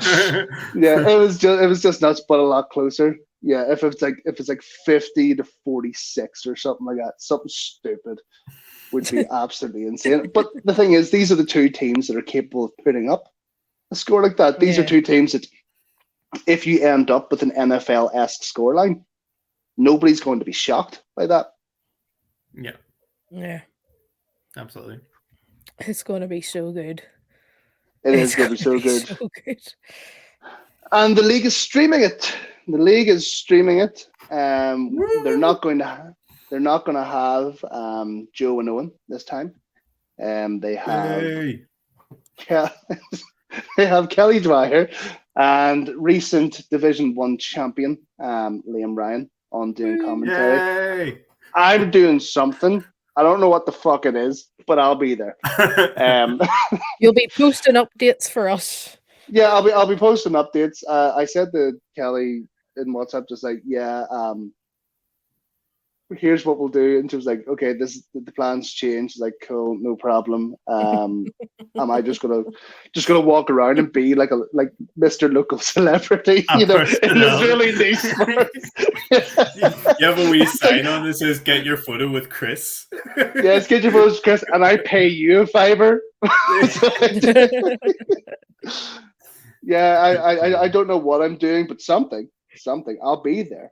Yeah, it was just nuts, but a lot closer. Yeah, if it's like 50-46 or something like that, something stupid would be absolutely insane. But the thing is, these are the two teams that are capable of putting up a score like that. These are two teams that, if you end up with an NFL-esque scoreline, nobody's going to be shocked by that. Yeah, absolutely. It's going to be so good. It's going to be so good. And the league is streaming it. They're not going to have Joe and Owen this time. They have Kelly Dwyer and recent Division 1 champion Liam Ryan on doing commentary. Yay! I'm doing something. I don't know what the fuck it is, but I'll be there. You'll be posting updates for us. Yeah, I'll be posting updates. I said to Kelly in WhatsApp, just like, here's what we'll do, and she was like, okay, the plans changed. Like, cool, no problem. Am I just gonna walk around and be like Mr. Local Celebrity, in this really niche sport? You have a wee sign on that says "Get your photo with Chris." Yes, get your photo with Chris, and I pay you a $5. Yeah, I don't know what I'm doing, but something. I'll be there.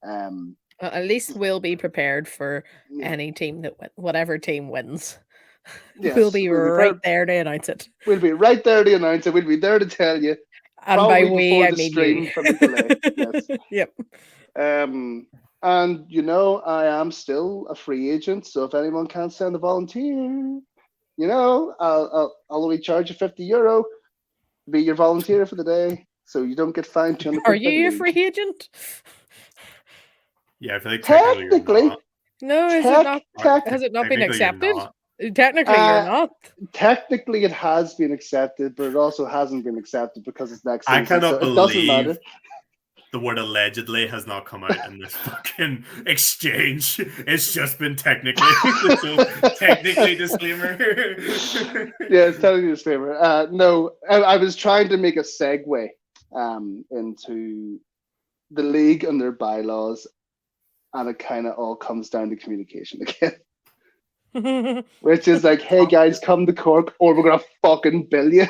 Well, at least we'll be prepared for any team whatever team wins. Yes, we'll be right there to announce it. We'll be right there to announce it. We'll be there to tell you. And by we, I mean you. From the delay. Yes. Yep. And I am still a free agent, so if anyone can send a volunteer, I'll only charge you €50 to be your volunteer for the day, so you don't get fined. Are you a free agent? Yeah, I feel like technically. No, has it not been accepted? Technically, you're not. Technically, it has been accepted, but it also hasn't been accepted because it's next season. I cannot believe it doesn't matter. The word allegedly has not come out in this fucking exchange. It's just been technically. So technically disclaimer. Yeah, it's technically disclaimer. No, I was trying to make a segue into the league and their bylaws, and it kind of all comes down to communication again. Which is like, hey guys, come to Cork or we're going to fucking bill you.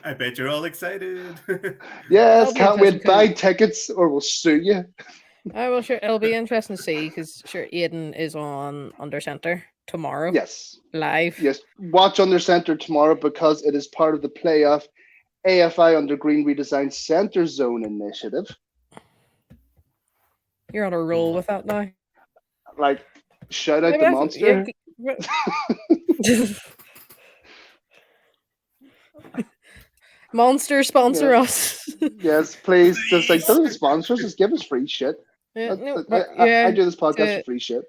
I bet you're all excited. Yes, That'll be can't wait. interesting Buy 'cause tickets or we'll sue you. well, sure, it'll be interesting to see because sure, Aiden is on Under Center tomorrow Yes. live. Yes. Watch Under Center tomorrow because it is part of the playoff AFI Under Green Redesign Center Zone initiative. You're on a roll with that now. Like, shout out Yeah, to but that's- Monster. Monster sponsor Yeah. us. Yes, please. Just like, don't sponsor us, just give us free shit. Yeah, no, I but yeah, do this podcast to- for free shit.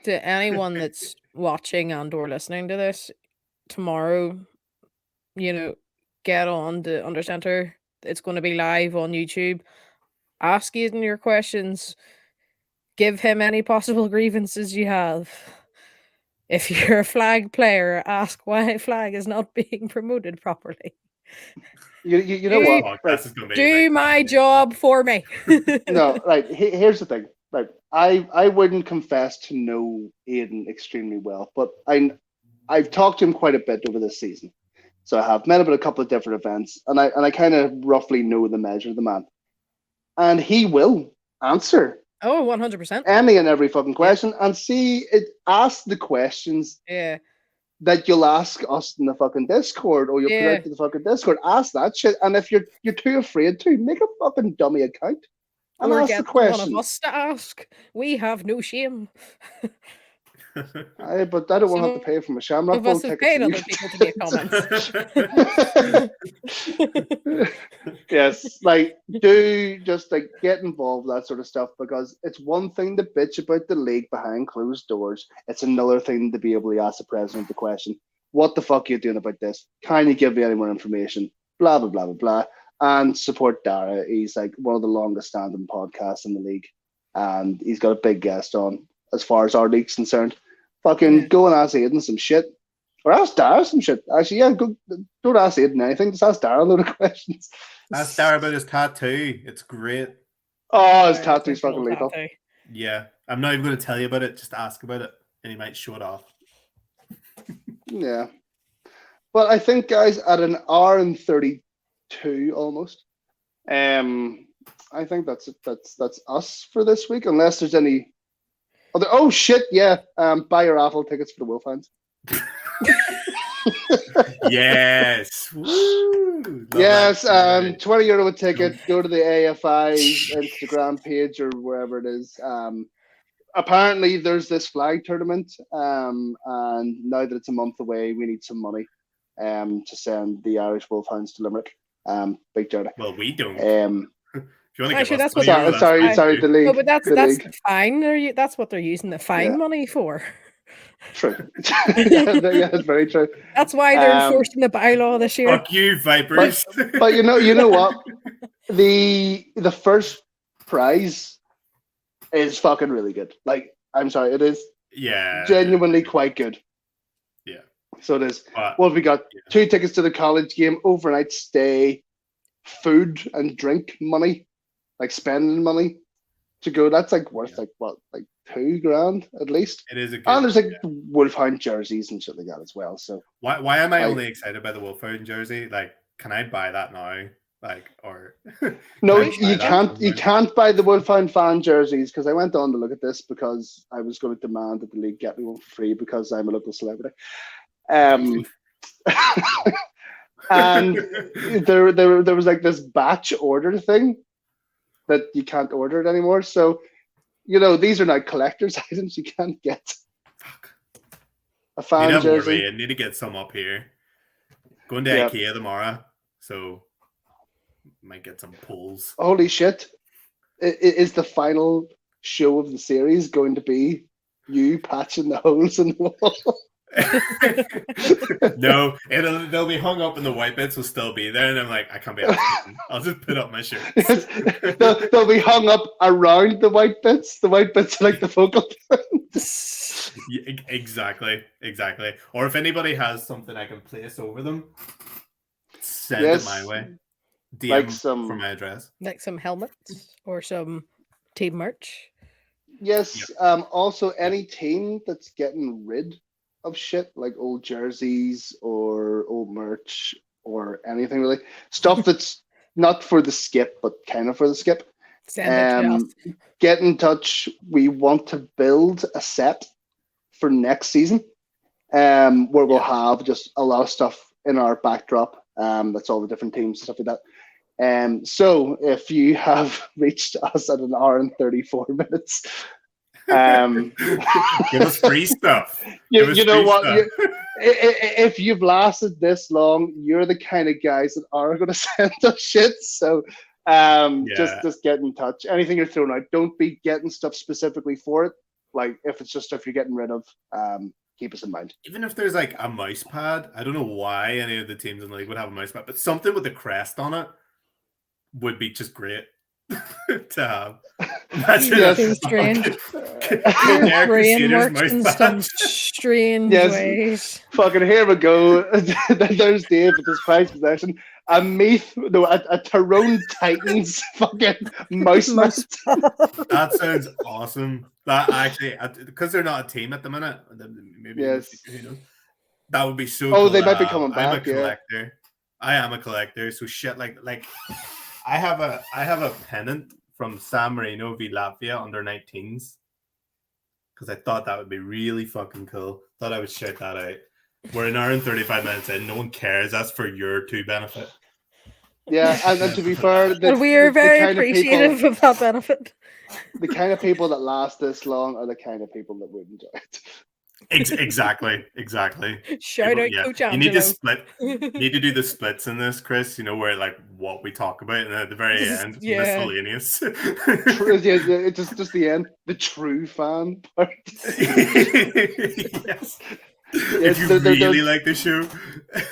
to anyone that's watching and or listening to this tomorrow, get on to Under Center. It's going to be live on YouTube. Ask Aiden your questions. Give him any possible grievances you have. If you're a flag player, ask why flag is not being promoted properly. You know what? Right. Podcast is gonna be Do like- my job for me. No, right. Here's the thing. Like, I wouldn't confess to know Aiden extremely well, but I've talked to him quite a bit over this season. So I have met him at a couple of different events, and I kind of roughly know the measure of the man. And he will answer Oh, 100%. any and every fucking question, and ask the questions Yeah. that you'll ask us in the fucking Discord, or you'll put Yeah. out to the fucking Discord. Ask that shit, and if you're too afraid to, make a fucking dummy account and Or ask get the one of questions. us to ask. We have no shame. But I don't want to have Some to pay for my Shamrock of Bowl us have tickets. paid so you other people to make comments. Yes, like do just like get involved, that sort of stuff, because it's one thing to bitch about the league behind closed doors. It's another thing to be able to ask the president the question, what the fuck are you doing about this? Can you give me any more information? Blah blah blah blah blah. And support Dara. He's like one of the longest standing podcasts in the league. And he's got a big guest on as far as our league's concerned. Fucking go and ask Aiden some shit. Or ask Dara some shit. Actually, yeah, don't ask Aiden anything. Just ask Dara a load of questions. Ask Dara about his tattoo. It's great. Oh, his tattoo's fucking lethal. Tattoo. Yeah. I'm not even going to tell you about it. Just ask about it, and he might show it off. Yeah. Well, I think, guys, at an hour and 32 almost, I think that's it. That's us for this week, unless there's any other. Oh shit! Yeah, buy your raffle tickets for the Wolfhounds. Yes. Woo! Love Yes, that. €20 a ticket. Go to the AFI Instagram page or wherever it is. Apparently, there's this flag tournament, and now that it's a month away, we need some money to send the Irish Wolfhounds to Limerick. Big charity. Well, we don't. If you want to Actually, give us that's what- €20, that's Sorry, fine the too. league. No, but that's the the league. fine. That's what they're using the fine Yeah. money for. True. Yeah, that's very true. That's why they're Um, enforcing the bylaw this year. Fuck you, Vipers. But you know what? The first prize is fucking really good. Like, I'm sorry, it is Yeah. genuinely quite good. Yeah. So it is. But What have we got? Yeah. 2 tickets to the college game, overnight stay, food and drink money, like spending money to go. That's like worth like what, like $2,000 at least. it is a good. And there's like yeah. Wolfhound jerseys and shit like that as well. So Why am I like- only excited by the Wolfhound jersey? Like, can I buy that now? Like, or no, Can I buy you that? can't. You can't buy the Wolfhound fan jerseys because I went on to look at this because I was going to demand that the league get me one for free because I'm a local celebrity. And there was like this batch order thing that you can't order it anymore. So, these are now collector's items. You can't get Fuck. a fan Need to have more jersey. rain. Need to get some up here. Going to Yeah. IKEA tomorrow, so might get some poles. Holy shit! Is the final show of the series going to be you patching the holes in the wall? No, they'll be hung up and the white bits will still be there, and I'm like, I can't be asked. I'll just put up my shirt. they'll be hung up around the white bits. The white bits are like the focal point. Yeah, exactly. Or if anybody has something I can place over them, send Yes. it my way. DM Like some- for my address. Like some helmets or some team merch. Yes. Also, any team that's getting rid of shit, like old jerseys or old merch or anything really. Stuff that's not for the skip, but kind of for the skip. Send it to us. Get in touch. We want to build a set for next season, where we'll have just a lot of stuff in our backdrop. That's all the different teams, stuff like that. So if you have reached us at 1 hour and 34 minutes, give us free stuff. You know what? If you've lasted this long, you're the kind of guys that are going to send us shit. So just get in touch. Anything you're throwing out, don't be getting stuff specifically for it. Like if it's just stuff you're getting rid of, keep us in mind. Even if there's like a mouse pad, I don't know why any of the teams in the league would have a mouse pad, but something with a crest on it would be just great to have. That's strange. Your brain works in some strange ways. Fucking here we go. There's Dave with his prized possession. A Tyrone Titans fucking mouse. That sounds awesome. That actually, because they're not a team at the minute, maybe who knows? That would be so. Oh, cool. They might be coming back. I'm a collector. Yeah. I am a collector. So shit, like I have a pennant from San Marino v Latvia under 19s because I thought that would be really fucking cool. Thought I would shout that out. We're an hour and 35 minutes in. No one cares. That's for your two benefit. Yeah, and to be fair, we are very appreciative of that benefit. The kind of people that last this long are the kind of people that would enjoy it. Exactly. Shout out Coach Angelo. You need to split. You need to do the splits in this, Chris. You know where like what we talk about, and at the very end, miscellaneous. It's just the end. The true fan part. Yes. If you really like the show.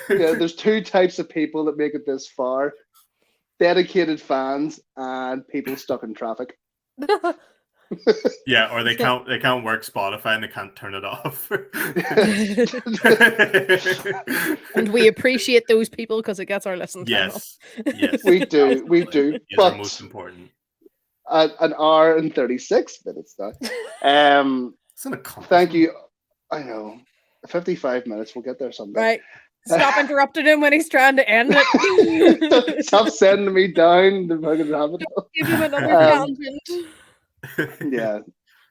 There's two types of people that make it this far: dedicated fans and people stuck in traffic. Yeah, or they can't work Spotify and they can't turn it off. And we appreciate those people because it gets our listen time up. Yes, we do. Yes, but most important. At 1 hour and 36 minutes now. Thank you. I know. 55 minutes. We'll get there someday. Right. Stop interrupting him when he's trying to end it. Stop sending me down the fucking rabbit hole. Give him another tangent. Yeah.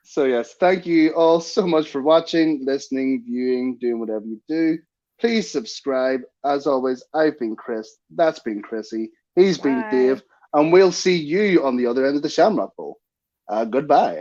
So yes, thank you all so much for watching, listening, viewing, doing whatever you do. Please subscribe. As always, I've been Chris. That's been Chrissy. He's been Dave. And we'll see you on the other end of the Shamrock Bowl. Goodbye.